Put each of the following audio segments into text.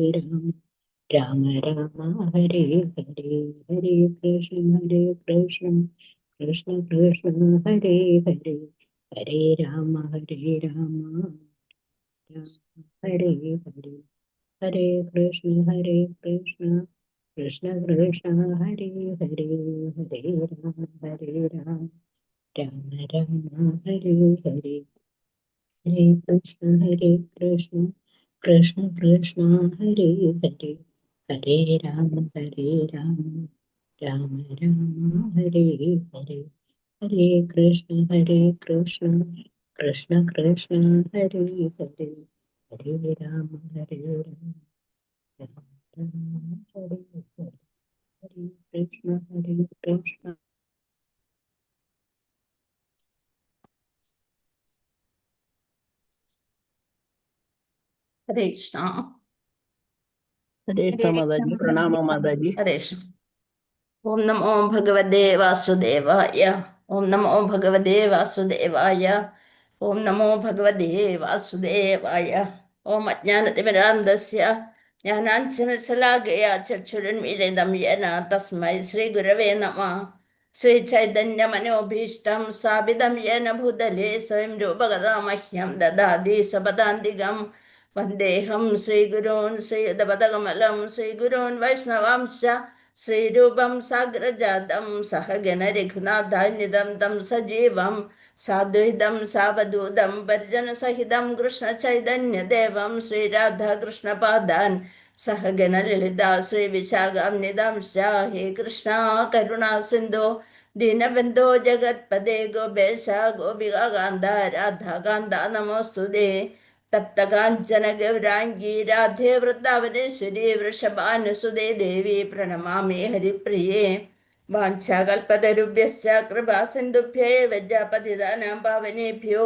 राम राम राम हरे हरे हरे कृष्ण कृष्ण कृष्ण हरे हरे हरे राम राम हरे हरे हरे कृष्ण कृष्ण कृष्ण हरे हरे हरे राम राम राम हरे हरे हरे कृष्ण कृष्ण कृष्ण हरे हरे हरे राम राम राम हरे हरे हरे कृष्ण कृष्ण कृष्ण हरे हरे हरे राम राम राम हरे हरे हरे कृष्ण हरे कृष्णा। हरे कृष्ण माताजी, प्रणाम माताजी। हरे कृष्ण। ओम नमो भगवते वासुदेवाय। ओम नमो भगवते वासुदेवाय। ओम नमो भगवते वासुदेवाय। ओम अज्ञानतिमिरान्धस्य ज्ञानाञ्जनशलाकया चक्षुरुन्मीलितं येन तस्मै श्रीगुरवे नमः। श्रीचैतन्यमनोभीष्टं स्थापितं येन भूतले स्वयं रूपगदा मह्यं ददाति सपदान्तिकम्। वन्देऽहं श्रीगुरून् श्रीयुतपदकमलं श्रीगुरून् वैष्णवांश्च श्रीरूपं साग्रजातं सहगण रघुनाथान्वितं तं सजीवं साद्वैतं सावधूतं परिजनसहितं कृष्णचैतन्यदेवं श्रीराधाकृष्णपादान् सहगण ललिता श्रीविशाखान्वितांश्च हे कृष्णा करुणा सिन्धो दीनबन्धो जगत्पदे गोपेश गोपिकान्त राधाकान्त नमोऽस्तुते। तप्तकाञ्चन गौराङ्गी राधे वृन्दावनेश्वरी वृषभानुसुते देवी प्रणमामि हरिप्रिये। वाञ्छाकल्पतरुभ्यश्च कृपा सिन्धुभ्यैव पतितानां पावनेभ्यो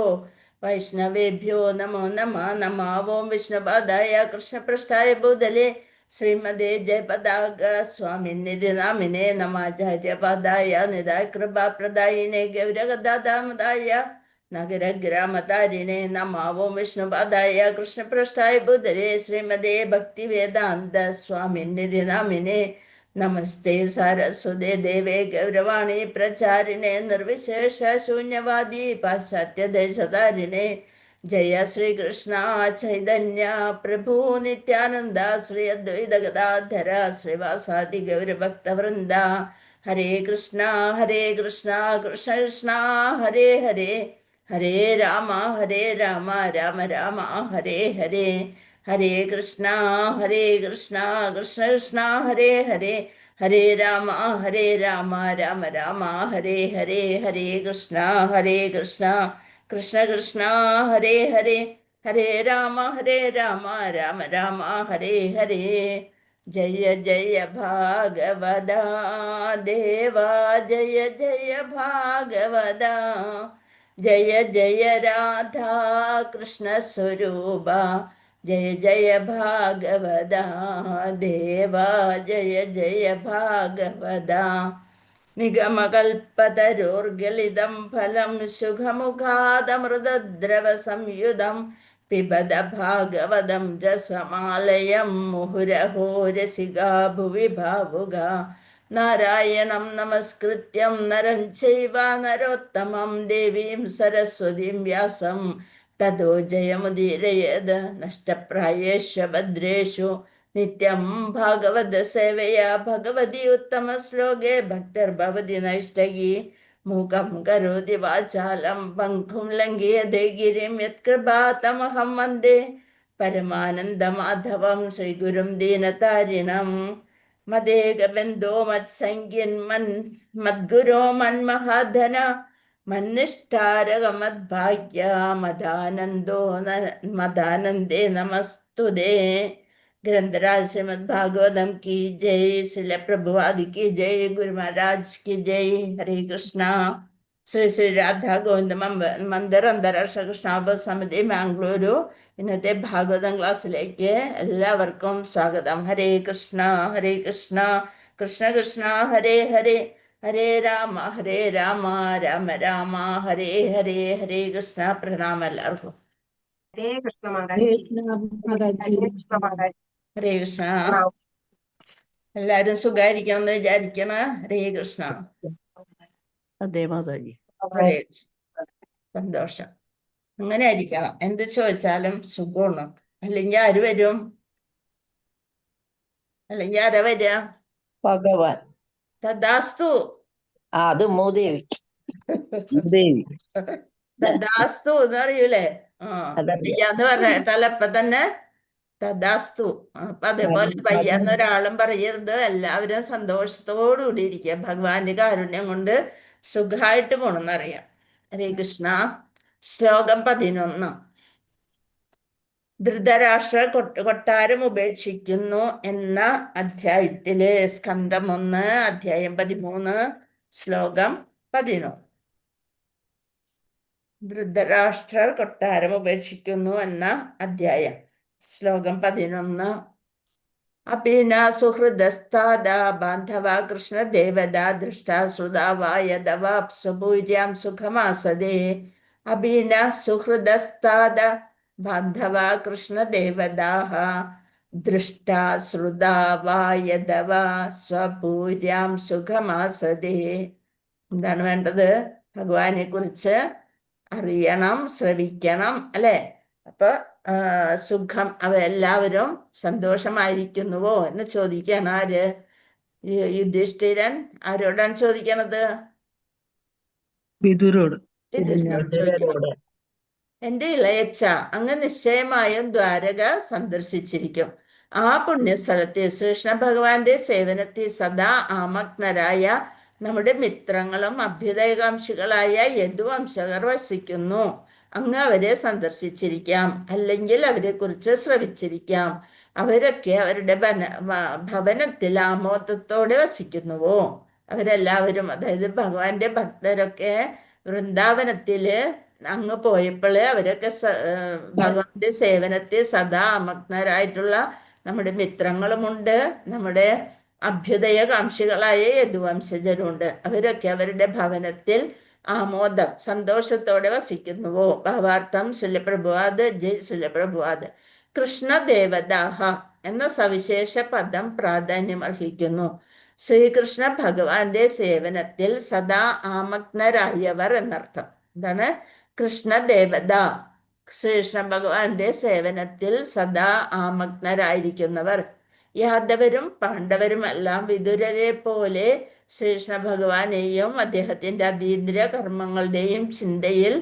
वैष्णवेभ्यो नमो नमः। नमः ॐ विष्णुपादाय कृष्णपृष्ठाय भूतले श्रीमते जयपताक स्वामिनिधि नामिने नमाचार्यपादाय निधाय कृपाप्रदायिने गौरगदादामदाय नगरग्रामतारिणे नमः ॐ विष्णुपादाय कृष्णपृष्ठाय भूतले श्रीमते भक्तिवेदान्त स्वामिनिधि नामिने नमस्ते सारस्वते देवे गौरवाणी प्रचारिणे निर्विशेष शून्यवादी पाश्चात्यदेशधारिणे जय श्री कृष्ण चैतन्य प्रभु नित्यानंद श्री अद्वैत गदाधर श्रीवासादि गौरभक्तवृंद हरे कृष्णा कृष्ण कृष्ण हरे हरे हरे राम राम राम हरे हरे हरे कृष्णा कृष्ण कृष्ण हरे हरे हरे राम राम राम हरे हरे हरे कृष्णा कृष्ण कृष्ण हरे हरे हरे राम राम राम हरे हरे जय जय भागवदा देवा जय जय भागवदा जय जय राधा कृष्ण स्वरूपा जय जय भागवदा देवा जय जय भागवदा निगमकल्पतरोर्गलितं फलं सुखमुखादमृतद्रवसंयुतं पिबद भागवतं रसमालयं मुहुरहो रसिका भुवि भावुगा नारायणं नमस्कृत्यं नरं चैव नरोत्तमं देवीं सरस्वतीं व्यासं ततो जयमुदीरयेद नष्टप्रायेषु भद्रेषु नित्यं भागवत सेवया भगवती उत्तम श्लोके भक्तिर्भवति नैष्ठगी मूकं करोति वाचालं पङ्कुं लङ्घयते गिरिं यत्कृपातमहं वन्दे परमानन्दमाधवं श्रीगुरुं दीनतारिणं मदेकबन्धो मद्गुरो मन्महाधन मन्निष्ठारगमद्भाग्या मदानन्दे नमस्तुते। ग्रंथराज श्रीमद् भागवतम की जय, श्रील प्रभुपाद की जय, गुरु महाराज की जय। हरे कृष्णा। ശ്രീ ശ്രീ രാധാ ഗോവിന്ദ മന്ദിർ അന്താരാഷ്ട്ര കൃഷ്ണോപസമിതി മാംഗ്ലൂരു ഇന്നത്തെ ഭാഗവതം ക്ലാസ്സിലേക്ക് എല്ലാവർക്കും സ്വാഗതം. ഹരേ കൃഷ്ണ കൃഷ്ണ കൃഷ്ണ ഹരേ ഹരേ ഹരേ രാമ രാമ രാമ ഹരേ ഹരേ. ഹരേ കൃഷ്ണ. പ്രണാമം എല്ലാവർക്കും. हरे कृष्ण माता जी। हरे कृष्ण माता जी। ഹരേ കൃഷ്ണ. എല്ലാരും സുഖായിരിക്കണം എന്ന് വിചാരിക്കണ. ഹരേ കൃഷ്ണ. അതെ മാതാജി. ഹരേ കൃഷ്ണ. സന്തോഷം. അങ്ങനെ ആയിരിക്കണം. എന്ത് ചോദിച്ചാലും സുഖമാണ്. അല്ലെങ്കിൽ ആര് വരും? അല്ലെങ്കിൽ ആരാ വരിക? ഭഗവാൻ. തഥാസ്തു. അത് മൂദേവി. മൂദേവി. തഥാസ്തു എന്ന് അറിയൂലേ? അതറിയാം. വയ്യാന്ന് പറഞ്ഞിട്ടാൽ അപ്പൊ തന്നെ തഥാസ്തു. അപ്പൊ അതേപോലെ വയ്യാന്ന് ഒരാളും പറയരുത്. എല്ലാവരും സന്തോഷത്തോടു കൂടി ഇരിക്കുക. ഭഗവാന്റെ കാരുണ്യം കൊണ്ട് സുഖമായിട്ട് പോണെന്നറിയാം. ഹരേ കൃഷ്ണ. ശ്ലോകം 11. ധൃതരാഷ്ട്ര കൊട്ടാരം ഉപേക്ഷിക്കുന്നു എന്ന അധ്യായത്തിലെ സ്കന്ധം 1, അധ്യായം 13, ശ്ലോകം 11. ധൃതരാഷ്ട്രർ കൊട്ടാരം ഉപേക്ഷിക്കുന്നു എന്ന അധ്യായം, ശ്ലോകം 11. അപീന സുഹൃദസ്താദ ബാന്ധവ കൃഷ്ണദേവത ദൃഷ്ടാസുതാവായദവാപ്സുഭൂര്യാം സുഖമാസദേ. അപീന സുഹൃദസ്താദ ബാന്ധവ കൃഷ്ണദേവതാഹ ദൃഷ്ടാശ്രുതാവായദവ സ്വപൂര്യാം സുഖമാസദേ. എന്താണ് വേണ്ടത്? ഭഗവാനെ കുറിച്ച് അറിയണം, ശ്രവിക്കണം, അല്ലെ? അപ്പൊ സുഖം, എല്ലാവരും സന്തോഷമായിരിക്കുന്നുവോ എന്ന് ചോദിക്കണം. ആര്? യുധിഷ്ഠിരൻ ആരോടാണ് ചോദിക്കണത്? വിദുരോട്. യുധിഷ്ഠിരനോട് ചോദിക്കണം. എന്റെ ഇളയച്ച, അങ്ങ് നിശ്ചയമായും ദ്വാരക സന്ദർശിച്ചിരിക്കും. ആ പുണ്യസ്ഥലത്തെ ശ്രീകൃഷ്ണ ഭഗവാന്റെ സേവനത്തിൽ സദാ ആമഗ്നരായ നമ്മുടെ മിത്രങ്ങളും അഭ്യുദയകാംക്ഷികളായ യദുവംശകർ വസിക്കുന്നു. അങ്ങ് അവരെ സന്ദർശിച്ചിരിക്കാം, അല്ലെങ്കിൽ അവരെ കുറിച്ച് ശ്രവിച്ചിരിക്കാം. അവരൊക്കെ അവരുടെ ഭവനത്തിൽ ആമോദത്തോടെ വസിക്കുന്നുവോ? അവരെല്ലാവരും, അതായത് ഭഗവാന്റെ ഭക്തരൊക്കെ വൃന്ദാവനത്തില് അങ്ങ് പോയപ്പോൾ അവരൊക്കെ ഭഗവാന്റെ സേവനത്തിൽ സദാ അമഗ്നരായിട്ടുള്ള നമ്മുടെ മിത്രങ്ങളുമുണ്ട്, നമ്മുടെ അഭ്യുദയകാംക്ഷികളായ യദുവംശജരുണ്ട്. അവരൊക്കെ അവരുടെ ഭവനത്തിൽ ആമോദം, സന്തോഷത്തോടെ വസിക്കുന്നുവോ? ഭാവാർത്ഥം ശിലപ്രഭുവാദ്. ജയ് ശിലപ്രഭുവാദ്. കൃഷ്ണദേവദാഹ എന്ന സവിശേഷ പദം പ്രാധാന്യം അർഹിക്കുന്നു. ശ്രീകൃഷ്ണ ഭഗവാന്റെ സേവനത്തിൽ സദാ ആമഗ്നരായവർ എന്നർത്ഥം. എന്താണ്? കൃഷ്ണദേവത, ശ്രീകൃഷ്ണ ഭഗവാന്റെ സേവനത്തിൽ സദാ ആമഗ്നരായിരിക്കുന്നവർ. യാദവരും പാണ്ഡവരുമെല്ലാം വിദുരരെ പോലെ ശ്രീകൃഷ്ണ ഭഗവാനെയും അദ്ദേഹത്തിന്റെ അതീന്ദ്രിയ കർമ്മങ്ങളുടെയും ചിന്തയിൽ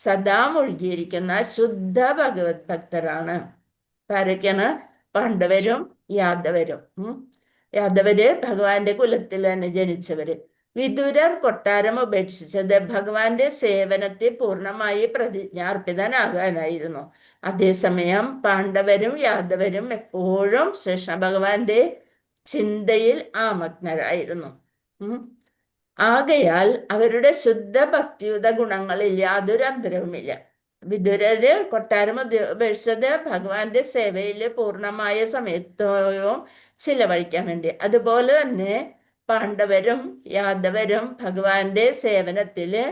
സദാ മുഴുകിയിരിക്കുന്ന ശുദ്ധ ഭഗവത് ഭക്തരാണ്. ആരൊക്കെയാണ്? പാണ്ഡവരും യാദവരും. യാദവര് ഭഗവാന്റെ കുലത്തിൽ തന്നെ ജനിച്ചവര്. വിദുരർ കൊട്ടാരം ഉപേക്ഷിച്ചത് ഭഗവാന്റെ സേവനത്തിൽ പൂർണ്ണമായി പ്രതിജ്ഞാർപ്പിതനാകാനായിരുന്നു. അതേസമയം പാണ്ഡവരും യാദവരും എപ്പോഴും കൃഷ്ണ ഭഗവാന്റെ ചിന്തയിൽ ആമഗ്നരായിരുന്നു. ആകയാൽ അവരുടെ ശുദ്ധ ഭക്തിയുത ഗുണങ്ങളിൽ യാതൊരു അന്തരവുമില്ല. വിദുരര് കൊട്ടാരം ഉപേക്ഷിച്ചത് ഭഗവാന്റെ സേവയിൽ പൂർണ്ണമായ സമയത്തോയും ചിലവഴിക്കാൻ വേണ്ടി. അതുപോലെ തന്നെ പാണ്ഡവരും യാദവരും ഭഗവാന്റെ സേവനത്തില്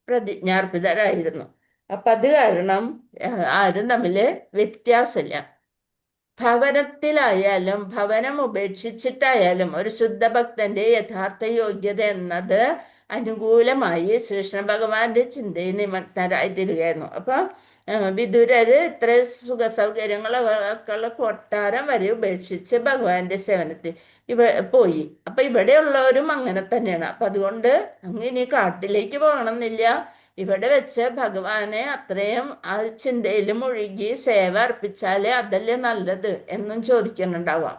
പ്രതിജ്ഞാർപ്പിതരായിരുന്നു. അപ്പൊ അത് കാരണം ആരും തമ്മില് വ്യത്യാസമില്ല. ഭവനത്തിലായാലും ഭവനം ഉപേക്ഷിച്ചിട്ടായാലും ഒരു ശുദ്ധഭക്തന്റെ യഥാർത്ഥ യോഗ്യത എന്നത് അനുകൂലമായി ശ്രീകൃഷ്ണ ഭഗവാന്റെ ചിന്തയിൽ നിമഗ്നരായി തീരുകയായിരുന്നു. അപ്പൊ വിദുരര് ഇത്ര സുഖ സൗകര്യങ്ങളൊക്കെ ഉള്ള കൊട്ടാരം വരെ ഉപേക്ഷിച്ച് ഭഗവാന്റെ സേവനത്തിൽ പോയി. അപ്പൊ ഇവിടെയുള്ളവരും അങ്ങനെ തന്നെയാണ്. അപ്പൊ അതുകൊണ്ട് അങ്ങ് ഇനി കാട്ടിലേക്ക് പോകണമെന്നില്ല, ഇവിടെ വെച്ച് ഭഗവാനെ അത്രയും ആ ചിന്തയിൽ മുഴുകി സേവ അർപ്പിച്ചാലേ അതല്ലേ നല്ലത് എന്നും ചോദിക്കുന്നുണ്ടാവാം.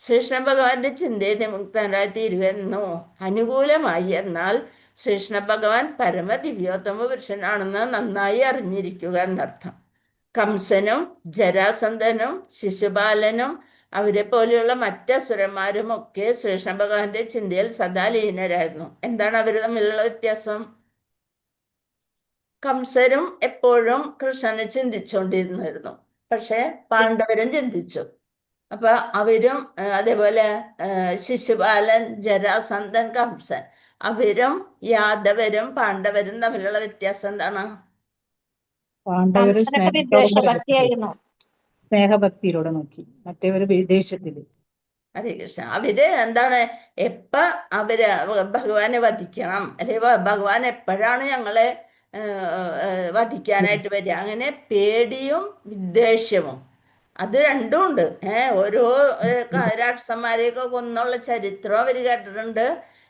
ശ്രീകൃഷ്ണ ഭഗവാന്റെ ചിന്തയിൽ നിമുക്തനായി തീരുകയെന്നോ അനുകൂലമായി. എന്നാൽ ശ്രീകൃഷ്ണ ഭഗവാൻ പരമദിവ്യോത്തമ പുരുഷനാണെന്ന് നന്നായി അറിഞ്ഞിരിക്കുക എന്നർത്ഥം. കംസനും ജരാസന്ധനും ശിശുപാലനും അവരെ പോലെയുള്ള മറ്റസുരന്മാരും ഒക്കെ ശ്രീകൃഷ്ണ ഭഗവാന്റെ ചിന്തയിൽ സദാ ലീനരായിരുന്നു. എന്താണ് അവർ തമ്മിലുള്ള വ്യത്യാസം? കംസരും എപ്പോഴും കൃഷ്ണനെ ചിന്തിച്ചുകൊണ്ടിരുന്നിരുന്നു, പക്ഷെ പാണ്ഡവരും ചിന്തിച്ചു. അപ്പൊ അവരും അതേപോലെ ശിശുപാലൻ, ജരാസന്ധൻ, കംസൻ, അവരും യാദവരും പാണ്ഡവരും തമ്മിലുള്ള വ്യത്യാസം എന്താണ്? പാണ്ഡവര് സ്നേഹത്തോടെ ഭക്തിയായിരുന്നു. സ്നേഹഭക്തിയിലൂടെ നോക്കി, മറ്റേവര് വിദേശത്തില്. ഹരേ കൃഷ്ണ. അവര് എന്താണ്, അവര് ഭഗവാനെ വധിക്കണം, അല്ലെ ഭഗവാൻ എപ്പോഴാണ് ഞങ്ങളെ വധിക്കാനായിട്ട് വരിക, അങ്ങനെ പേടിയും വിദ്വേഷവും അത് രണ്ടും ഉണ്ട്. ഓരോ രാക്ഷസന്മാരെയൊക്കെ കൊന്നുള്ള ചരിത്രം അവര് കേട്ടിട്ടുണ്ട്.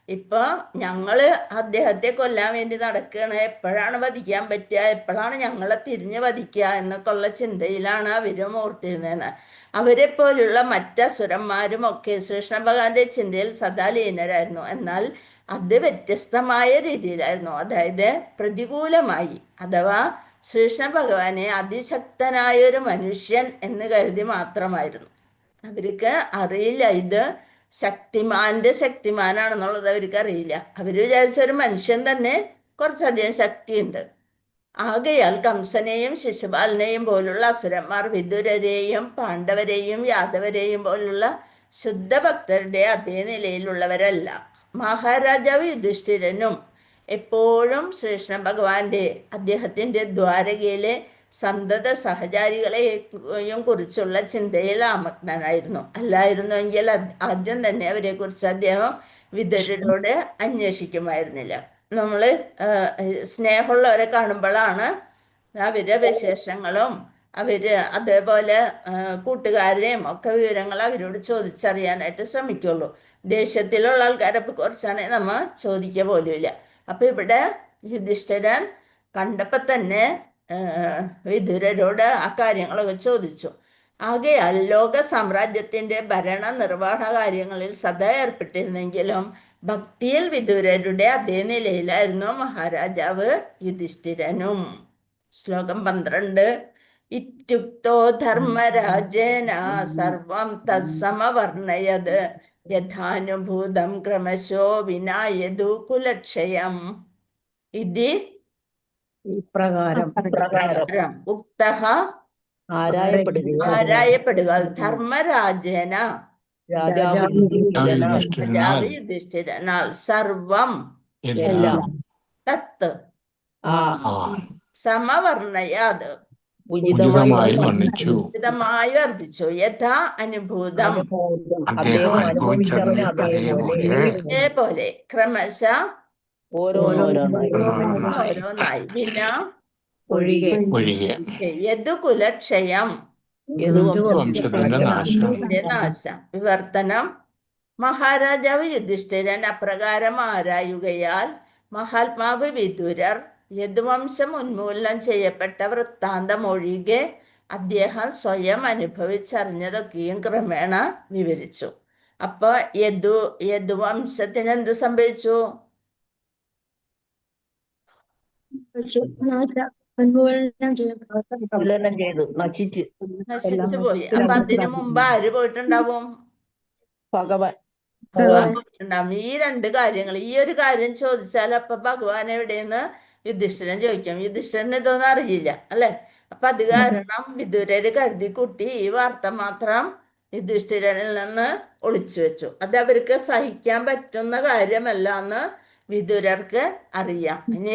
ഇപ്പൊ ഞങ്ങള് അദ്ദേഹത്തെ കൊല്ലാൻ വേണ്ടി നടക്കുകയാണ്, എപ്പോഴാണ് വധിക്കാൻ പറ്റുക, എപ്പോഴാണ് ഞങ്ങളെ തിരിഞ്ഞ് വധിക്കുക എന്നൊക്കെ ഉള്ള ചിന്തയിലാണ് അവര് ഓർത്തിരുന്നത്. അവരെ പോലുള്ള മറ്റസുരന്മാരും ഒക്കെ ശ്രീകൃഷ്ണ ഭഗവാന്റെ ചിന്തയിൽ സദാ ലീനരായിരുന്നു. എന്നാൽ അത് വ്യത്യസ്തമായ രീതിയിലായിരുന്നു, അതായത് പ്രതികൂലമായി. അഥവാ ശ്രീകൃഷ്ണ ഭഗവാനെ അതിശക്തനായ ഒരു മനുഷ്യൻ എന്ന് കരുതി മാത്രമായിരുന്നു. അവർക്ക് അറിയില്ല ഇത് ശക്തിമാന്റെ ശക്തിമാനാണെന്നുള്ളത് അവർക്ക് അറിയില്ല. അവര് വിചാരിച്ച ഒരു മനുഷ്യൻ തന്നെ കുറച്ചധികം ശക്തിയുണ്ട്. ആകയാൽ കംസനെയും ശിശുപാലനെയും പോലുള്ള അസുരന്മാർ വിദുരരെയും പാണ്ഡവരെയും യാദവരെയും പോലുള്ള ശുദ്ധഭക്തരുടെ അതേ നിലയിലുള്ളവരല്ല. മഹാരാജാവ് യുധിഷ്ഠിരനും എപ്പോഴും ശ്രീകൃഷ്ണ ഭഗവാന്റെ അദ്ദേഹത്തിന്റെ ദ്വാരകയിലെ സന്തത സഹചാരികളെയും കുറിച്ചുള്ള ചിന്തയിൽ ആമഗ്നനായിരുന്നു. അല്ലായിരുന്നുവെങ്കിൽ ആദ്യം തന്നെ അവരെ കുറിച്ച് അദ്ദേഹം വിദുരരോട് അന്വേഷിക്കുമായിരുന്നില്ല. നമ്മള് സ്നേഹമുള്ളവരെ കാണുമ്പോഴാണ് അവരുടെ വിശേഷങ്ങളും അവര് അതേപോലെ കൂട്ടുകാരെയും ഒക്കെ വിവരങ്ങൾ അവരോട് ചോദിച്ചറിയാനായിട്ട് ശ്രമിക്കുള്ളൂ. ദേഷ്യത്തിലുള്ള ആൾക്കാരെ കുറിച്ചാണെങ്കിൽ നമ്മൾ ചോദിക്കുക പോലുമില്ല. അപ്പൊ ഇവിടെ യുധിഷ്ഠിരൻ കണ്ടപ്പോ തന്നെ വിദുരരോട് ആ കാര്യങ്ങളൊക്കെ ചോദിച്ചു. ആകയാൽ ലോക സാമ്രാജ്യത്തിന്റെ ഭരണ നിർവഹണ കാര്യങ്ങളിൽ സദാ ഏർപ്പെട്ടിരുന്നെങ്കിലും ഭക്തിയിൽ വിദുരരുടെ അതേ നിലയിലായിരുന്നു മഹാരാജാവ് യുധിഷ്ഠിരനും. ശ്ലോകം 12. ഇത്യുക്തോ ധർമ്മരാജേന സർവം തത്സമവർണയത് യഥാനുഭൂതം ക്രമശോ വിനായതു കുലക്ഷയം. ഇതി ഇപ്രകാരം ഉക്തഃ ആരായപ്പെടുക ധർമ്മരാജേന രാജാവ് രാജാവ് യുധിഷ്ഠിരനാൽ സർവം തത്ത് സമവർണയാത് ഉചിതമായി വർണ്ണിച്ചു. ഉചിതമായി വർദ്ധിച്ചു. യഥാ അനുഭൂതം അദ്ദേഹം അനുഭവിച്ചറിഞ്ഞ അതേപോലെ ക്രമശ ഓരോന്നായി. പിന്നെ ഒഴികെ യദുകുലക്ഷയം വംശത്തിന്റെ നാശം. നാശം. വിവർത്തനം. മഹാരാജാവ് യുധിഷ്ഠിരൻ അപ്രകാരം ആരായുകയാൽ മഹാത്മാവ് വിദുരർ യദുവംശം ഉന്മൂലനം ചെയ്യപ്പെട്ട വൃത്താന്തം ഒഴികെ അദ്ദേഹം സ്വയം അനുഭവിച്ചറിഞ്ഞതൊക്കെയും ക്രമേണ വിവരിച്ചു. അപ്പൊ യദുവംശത്തിന് എന്ത് സംഭവിച്ചു? നശിച്ചു പോയി. അപ്പൊ അതിനു മുമ്പ് ആര് പോയിട്ടുണ്ടാവും? ഭഗവാൻ പോയിട്ടുണ്ടാവും. ഈ രണ്ട് കാര്യങ്ങൾ, ഈ ഒരു കാര്യം ചോദിച്ചാൽ അപ്പൊ ഭഗവാൻ എവിടെയെന്ന് യുധിഷ്ഠിരൻ ചോദിക്കും. യുധിഷ്ഠിരന് ഇതൊന്നും അറിയില്ല, അല്ലെ? അപ്പൊ അത് കാരണം വിദുരര് കരുതി കുട്ടി ഈ വാർത്ത മാത്രം യുധിഷ്ഠിരനിൽ നിന്ന് ഒളിച്ചു വെച്ചു. അത് അവർക്ക് സഹിക്കാൻ പറ്റുന്ന കാര്യമല്ല എന്ന് വിദുരർക്ക് അറിയാം. ഇനി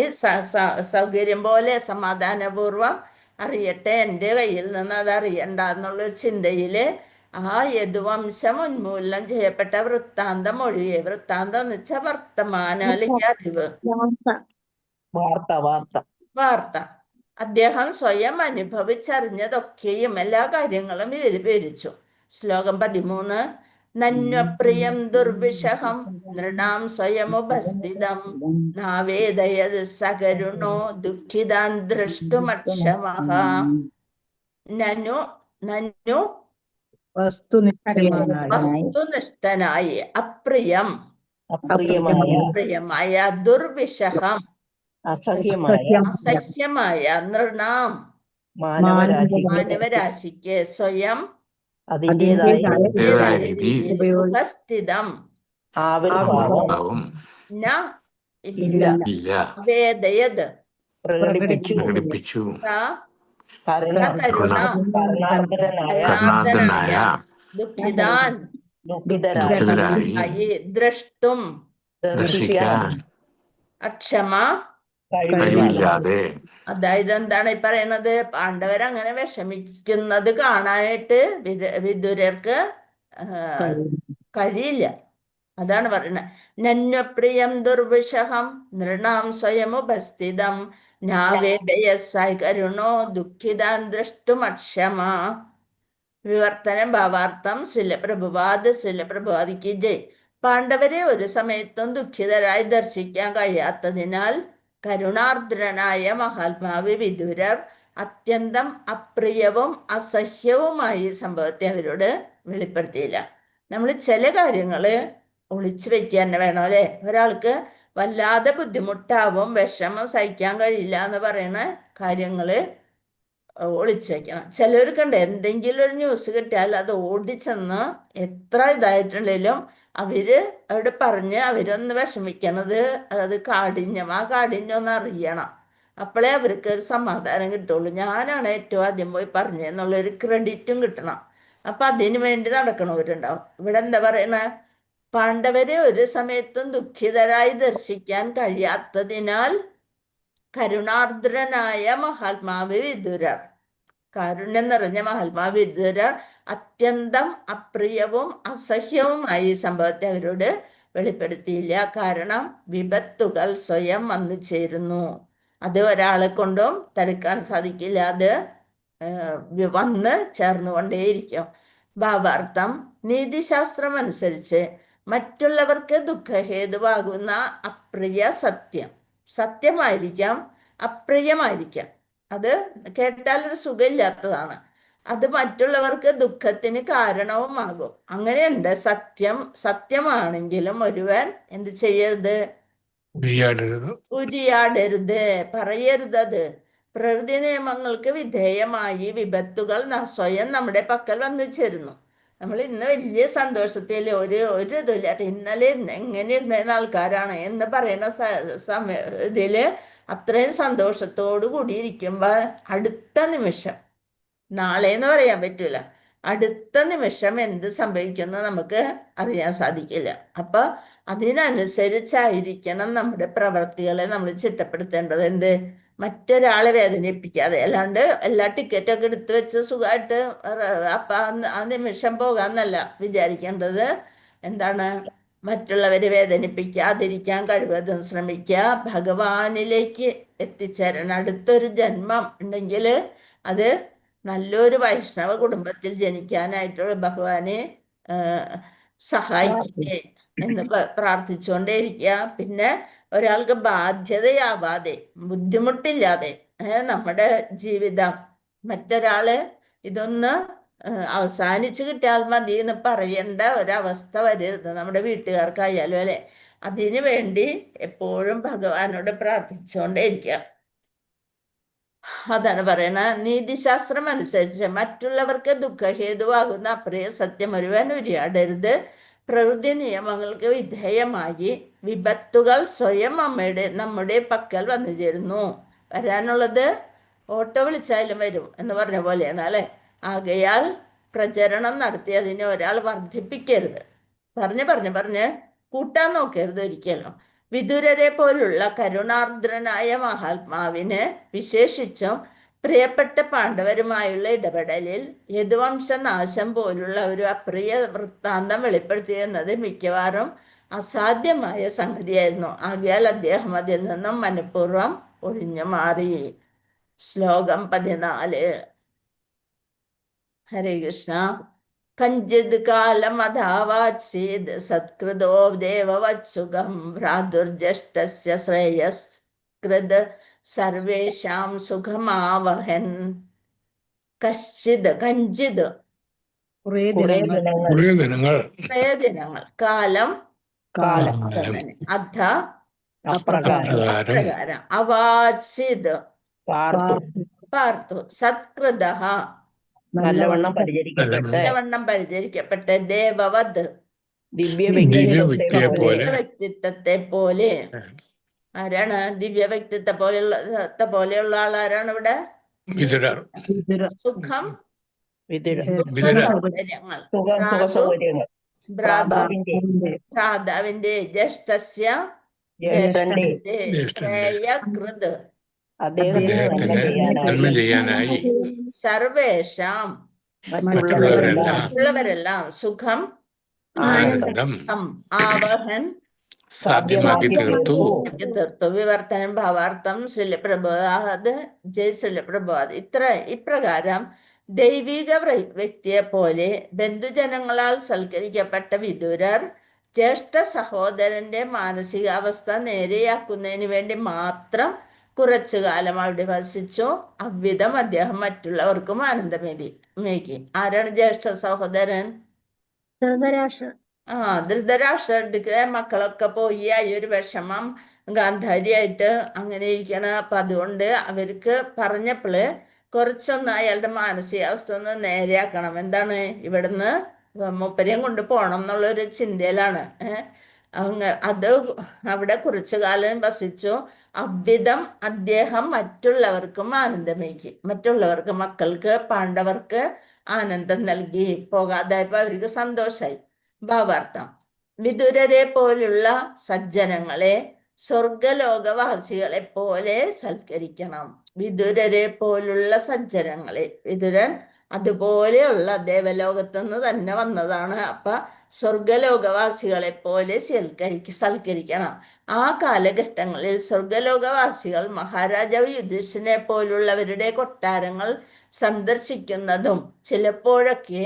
സൗകര്യം പോലെ സമാധാനപൂർവം അറിയട്ടെ, എൻ്റെ കയ്യിൽ നിന്ന് അത് അറിയണ്ട എന്നുള്ളൊരു ചിന്തയില് ആ യദുവംശം ഉന്മൂലനം ചെയ്യപ്പെട്ട വൃത്താന്തം ഒഴികെ, വൃത്താന്തം എന്ന് വെച്ചാൽ വർത്തമാനം അല്ലെങ്കിൽ അറിവ്, വാർത്ത, അദ്ദേഹം സ്വയം അനുഭവിച്ചറിഞ്ഞതൊക്കെയും എല്ലാ കാര്യങ്ങളും വിവരിച്ചു. ശ്ലോകം 13. നന്വപ്രിയം ദുർവിഷഹം നൃണാം സ്വയമുപസ്ഥിതം നാവേദയത് സകരുണോ ദുഃഖിതാൻ ദ്രഷ്ടുമക്ഷമഃ. നനു വസ്തുനിഷ്ഠനായി അപ്രിയമായ ദുർവിഷഹം അസഹ്യമായ നൃണാം മാനവരാശിക്ക് സ്വയം ഉപസ്ഥിതം വേദയത് പ്രകടിപ്പിച്ചു. കരുണാർദ്രനായ ദുഃഖിതരായി ദർശിക്കാൻ അക്ഷമ കഴിവില്ലാതെ അതായത് എന്താണ് ഈ പറയണത്? പാണ്ഡവരങ്ങനെ വിഷമിക്കുന്നത് കാണാനായിട്ട് വിദുരർക്ക് കഴിയില്ല. അതാണ് പറയുന്നത്. നന്വപ്രിയം ദുർവിഷഹം നൃണാം സ്വയമുപസ്ഥിതം നാവേദയസായി കരുണോ ദുഃഖിതാൻ ദ്രഷ്ടുമക്ഷമ. വിവർത്തനം ഭാവാർത്ഥം ശ്രീലപ്രഭുപാദിക്ക് ജയ്. പാണ്ഡവരെ ഒരു സമയത്തും ദുഃഖിതരായി ദർശിക്കാൻ കഴിയാത്തതിനാൽ കരുണാർദ്രനായ മഹാത്മാവ് വിദുരർ അത്യന്തം അപ്രിയവും അസഹ്യവുമായി സംഭവത്തെ അവരോട് വെളിപ്പെടുത്തിയില്ല. നമ്മൾ ചില കാര്യങ്ങള് ഒളിച്ചു വെക്കുക തന്നെ വേണം അല്ലെ. ഒരാൾക്ക് വല്ലാതെ ബുദ്ധിമുട്ടാവും, വിഷമം സഹിക്കാൻ കഴിയില്ല എന്ന് പറയുന്ന കാര്യങ്ങള് ഒളിച്ചു വെക്കണം. ചിലർക്കുണ്ട് എന്തെങ്കിലും ഒരു ന്യൂസ് കിട്ടിയാൽ അത് ഓടിച്ചെന്ന് എത്ര ഇതായിട്ടുണ്ടെങ്കിലും അവരോട് പറഞ്ഞ് അവരൊന്ന് വിഷമിക്കണത് അത് കാഠിന്യം, ആ കാഠിന്യം ഒന്ന് അറിയണം. അപ്പോഴേ അവർക്ക് ഒരു സമാധാനം കിട്ടുള്ളൂ. ഞാനാണ് ഏറ്റവും ആദ്യം പോയി പറഞ്ഞെന്നുള്ളൊരു ക്രെഡിറ്റും കിട്ടണം. അപ്പൊ അതിനു വേണ്ടി നടക്കണവരുണ്ടാവും. ഇവിടെ എന്താ പറയണ? പാണ്ഡവരെ ഒരു സമയത്തും ദുഃഖിതരായി ദർശിക്കാൻ കഴിയാത്തതിനാൽ കരുണാർദ്രനായ മഹാത്മാവ് വിദുരർ, കാരുണ്യം നിറഞ്ഞ മഹാത്മാവ് വിദുരർ അത്യന്തം അപ്രിയവും അസഹ്യവുമായി ഈ സംഭവത്തെ അവരോട് വെളിപ്പെടുത്തിയില്ല. കാരണം വിപത്തുകൾ സ്വയം വന്നു ചേരുന്നു. അത് ഒരാളെ കൊണ്ടും തടുക്കാൻ സാധിക്കില്ല. അത് വന്ന് ചേർന്നുകൊണ്ടേയിരിക്കും. ഭാവാർത്ഥം നീതിശാസ്ത്രം അനുസരിച്ച് മറ്റുള്ളവർക്ക് ദുഃഖഹേതുവാകുന്ന അപ്രിയ സത്യമായിരിക്കാം, അപ്രിയമായിരിക്കാം. അത് കേട്ടാൽ ഒരു സുഖമില്ലാത്തതാണ്. അത് മറ്റുള്ളവർക്ക് ദുഃഖത്തിന് കാരണവുമാകും. അങ്ങനെയുണ്ട്. സത്യമാണെങ്കിലും ഒരുവൻ എന്ത് ചെയ്യരുത്? ഉരിയാടരുത്, പറയരുതത്. പ്രകൃതി നിയമങ്ങൾക്ക് വിധേയമായി വിപത്തുകൾ സ്വയം നമ്മുടെ പക്കൽ വന്നു ചേരുന്നു. നമ്മൾ ഇന്ന് വലിയ സന്തോഷത്തിൽ ഒരു ഇതില്ല, ഇന്നലെ എങ്ങനെ ഇരുന്ന ആൾക്കാരാണ് എന്ന് പറയുന്ന ഇതില് അത്രയും സന്തോഷത്തോടു കൂടി ഇരിക്കുമ്പോൾ അടുത്ത നിമിഷം, നാളെ എന്ന് പറയാൻ പറ്റൂല, അടുത്ത നിമിഷം എന്ത് സംഭവിക്കുന്നു നമുക്ക് അറിയാൻ സാധിക്കില്ല. അപ്പൊ അതിനനുസരിച്ചായിരിക്കണം നമ്മുടെ പ്രവർത്തികളെ നമ്മൾ ചിട്ടപ്പെടുത്തേണ്ടത്. എന്ത്? മറ്റൊരാളെ വേദനിപ്പിക്കാതെ. അല്ലാണ്ട് എല്ലാ ടിക്കറ്റൊക്കെ എടുത്തു വെച്ച് സുഖമായിട്ട് അപ്പൊ ആ നിമിഷം പോകാന്നല്ല വിചാരിക്കേണ്ടത്. എന്താണ്? മറ്റുള്ളവരെ വേദനിപ്പിക്കാതിരിക്കാൻ കഴിവതും ശ്രമിക്കുക. ഭഗവാനിലേക്ക് എത്തിച്ചേരണം. അടുത്തൊരു ജന്മം ഉണ്ടെങ്കിൽ അത് നല്ലൊരു വൈഷ്ണവ കുടുംബത്തിൽ ജനിക്കാനായിട്ടുള്ള ഭഗവാനെ സഹായിക്കേ എന്ന് പ്രാർത്ഥിച്ചുകൊണ്ടേയിരിക്കുക. പിന്നെ ഒരാൾക്ക് ബാധ്യതയാവാതെ, ബുദ്ധിമുട്ടില്ലാതെ നമ്മുടെ ജീവിതം മറ്റൊരാള് ഇതൊന്ന് അവസാനിച്ചു കിട്ടിയാൽ മതി എന്ന് പറയേണ്ട ഒരവസ്ഥ വരരുത് നമ്മുടെ വീട്ടുകാർക്കായാലും അല്ലെ. അതിനു വേണ്ടി എപ്പോഴും ഭഗവാനോട് പ്രാർത്ഥിച്ചുകൊണ്ടേയിരിക്കുക. അതാണ് പറയണ. നീതിശാസ്ത്രം അനുസരിച്ച് മറ്റുള്ളവർക്ക് ദുഃഖഹേതുവാകുന്ന അപ്രിയ സത്യം ഒരുവൻ ഉരിയാടരുത്. പ്രകൃതി നിയമങ്ങൾക്ക് വിധേയമായി വിപത്തുകൾ സ്വയം നമ്മുടെ പക്കൽ വന്നു ചേരുന്നു. വരാനുള്ളത് ഓട്ടോ വിളിച്ചാലും വരും എന്ന് പറഞ്ഞ പോലെയാണ് അല്ലെ. ആകയാൽ പ്രചരണം നടത്തി അതിനെ ഒരാൾ വർദ്ധിപ്പിക്കരുത്. പറഞ്ഞ് കൂട്ടാൻ നോക്കരുത് ഒരിക്കലും. വിദുരരെ പോലുള്ള കരുണാർദ്രനായ മഹാത്മാവിന് വിശേഷിച്ചും പ്രിയപ്പെട്ട പാണ്ഡവരുമായുള്ള ഇടപെടലിൽ യദുവംശനാശം പോലുള്ള ഒരു അപ്രിയ വൃത്താന്തം വെളിപ്പെടുത്തിയെന്നത് മിക്കവാറും അസാധ്യമായ സംഗതിയായിരുന്നു. ആകയാൽ അദ്ദേഹം അതിൽ നിന്നും മനഃപൂർവ്വം ഒഴിഞ്ഞു മാറി. ശ്ലോകം 14. ഹരേ കൃഷ്ണ. കഞ്ചിത് കാലം അധാവാത്സീത് സത്കൃതോ ദേവവത്സുഖം ഭ്രാതുർജ്യേഷ്ഠസ്യ ശ്രേയസ്കൃത് സർവേഷാം സുഖമാവഹൻ. കഞ്ചിത് കുറേ ദിനങ്ങൾ കാലം അധ അപ്രകാരം അവാത്സിത് പാർത്തു സത്കൃതഃ നല്ലവണ്ണം പരിചരിക്കപ്പെട്ട ദേവവത് വ്യക്തിത്വത്തെ പോലെ. ആരാണ് ദിവ്യ വ്യക്തിത്വത്തെ പോലെയുള്ള ആളാരാണ് ഇവിടെ? സുഖം സൗകര്യങ്ങൾ ഭ്രാതാവിന്റെ ജ്യേഷ്ഠസ്യ ജ്യേഷ്ഠന്റെ ജ്യേഷ്ഠന്റെ ശ്രേയകൃത് അദ്ദേഹത്തിന് നന്മ ചെയ്യാനായി സർവേഷാം മറ്റുള്ളവരെല്ലാം മറ്റുള്ളവരെല്ലാം സുഖം ആനന്ദം ആവഹൻ സാധ്യമാക്കി തീർത്തു. തീർത്തു. വിവർത്തനം ഭാവാർത്ഥം ശ്രീല പ്രഭുവാദ് ജയ് ശ്രീല പ്രഭുവാദ്. ഇപ്രകാരം ദൈവിക വ്യക്തിയെ പോലെ ബന്ധുജനങ്ങളാൽ സൽക്കരിക്കപ്പെട്ട വിദുരർ ജ്യേഷ്ഠ സഹോദരന്റെ മാനസികാവസ്ഥ നേരെയാക്കുന്നതിന് വേണ്ടി മാത്രം കുറച്ചു കാലം അവിടെ വസിച്ചു. അவ்விதം അദ്ദേഹം മറ്റുള്ളവർക്കും ആനന്ദമേകി. ആരാണ് ജ്യേഷ്ഠ സഹോദരൻ? ധൃതരാഷ്ട്രന്റെ മക്കളൊക്കെ പോയി. ഈ ഒരു വിഷമം ഗാന്ധാരിയായിട്ട് അങ്ങനെ ഇരിക്കണം. അപ്പൊ അതുകൊണ്ട് അവർക്ക് പറഞ്ഞപ്പോള് കുറച്ചൊന്ന് അയാളുടെ മാനസികാവസ്ഥ ഒന്ന് നേരെയാക്കണം. എന്താണ്, ഇവിടുന്ന് മൂപ്പരെയും കൊണ്ട് പോണം എന്നുള്ളൊരു ചിന്തയിലാണ്. അത് അവിടെ കുറച്ചു കാലം വസിച്ചു. അவ்விதം അദ്ദേഹം മറ്റുള്ളവർക്കും ആനന്ദമേകി. മറ്റുള്ളവർക്ക്, മക്കൾക്ക്, പാണ്ഡവർക്ക് ആനന്ദം നൽകി. പോകാതായപ്പോ അവർക്ക് സന്തോഷായി. ഭാവാർത്ഥം: വിദുരരെ പോലുള്ള സജ്ജനങ്ങളെ സ്വർഗലോകവാസികളെ പോലെ സൽക്കരിക്കണം. വിദുരരെ പോലുള്ള സജ്ജനങ്ങളെ, വിദുരൻ അതുപോലെയുള്ള ദേവലോകത്തുനിന്ന് തന്നെ വന്നതാണ്. അപ്പൊ സ്വർഗലോകവാസികളെ പോലെ സൽക്കരിക്കണം. ആ കാലഘട്ടങ്ങളിൽ സ്വർഗലോകവാസികൾ മഹാരാജാവ് യുധിഷ്ഠിരനെ പോലുള്ളവരുടെ കൊട്ടാരങ്ങൾ സന്ദർശിക്കുന്നതും ചിലപ്പോഴൊക്കെ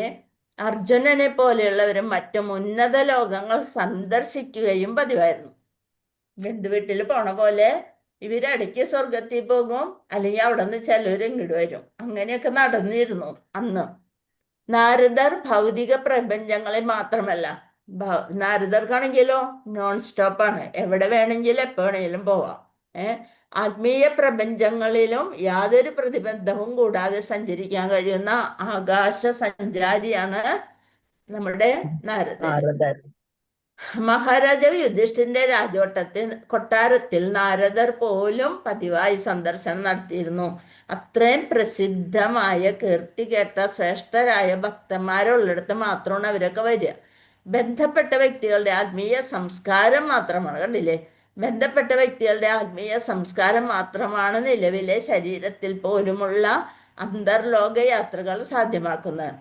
അർജുനനെ പോലെയുള്ളവരും മറ്റും ഉന്നത ലോകങ്ങൾ സന്ദർശിക്കുകയും പതിവായിരുന്നു. ബന്ധുവീട്ടിൽ പോണ പോലെ ഇവരിടയ്ക്ക് സ്വർഗത്തിൽ പോകും, അല്ലെങ്കിൽ അവിടെ നിന്ന് ചിലവർ ഇങ്ങോട്ട് വരും. അങ്ങനെയൊക്കെ നടന്നിരുന്നു അന്ന്. നാരദർ ഭൗതിക പ്രപഞ്ചങ്ങളെ മാത്രമല്ല, നാരദർക്കാണെങ്കിലോ നോൺ സ്റ്റോപ്പാണ്. എവിടെ വേണമെങ്കിലും എപ്പോ വേണമെങ്കിലും പോവാം. ആത്മീയ പ്രപഞ്ചങ്ങളിലും യാതൊരു പ്രതിബന്ധവും കൂടാതെ സഞ്ചരിക്കാൻ കഴിയുന്ന ആകാശ സഞ്ചാരിയാണ് നമ്മുടെ നാരദർ. മഹാരാജാവ് യുധിഷ്ഠിരന്റെ കൊട്ടാരത്തിൽ നാരദർ പോലും പതിവായി സന്ദർശനം നടത്തിയിരുന്നു. അത്രയും പ്രസിദ്ധമായ കീർത്തി കേട്ട ശ്രേഷ്ഠരായ ഭക്തന്മാരുള്ളിടത്ത് മാത്രമാണ് അവരൊക്കെ വരിക. ബന്ധപ്പെട്ട വ്യക്തികളുടെ ആത്മീയ സംസ്കാരം മാത്രമാണ്, കണ്ടില്ലേ, ബന്ധപ്പെട്ട വ്യക്തികളുടെ ആത്മീയ സംസ്കാരം മാത്രമാണ് നിലവിലെ ശരീരത്തിൽ പോലുമുള്ള അന്തർലോക യാത്രകൾ സാധ്യമാക്കുന്നത്.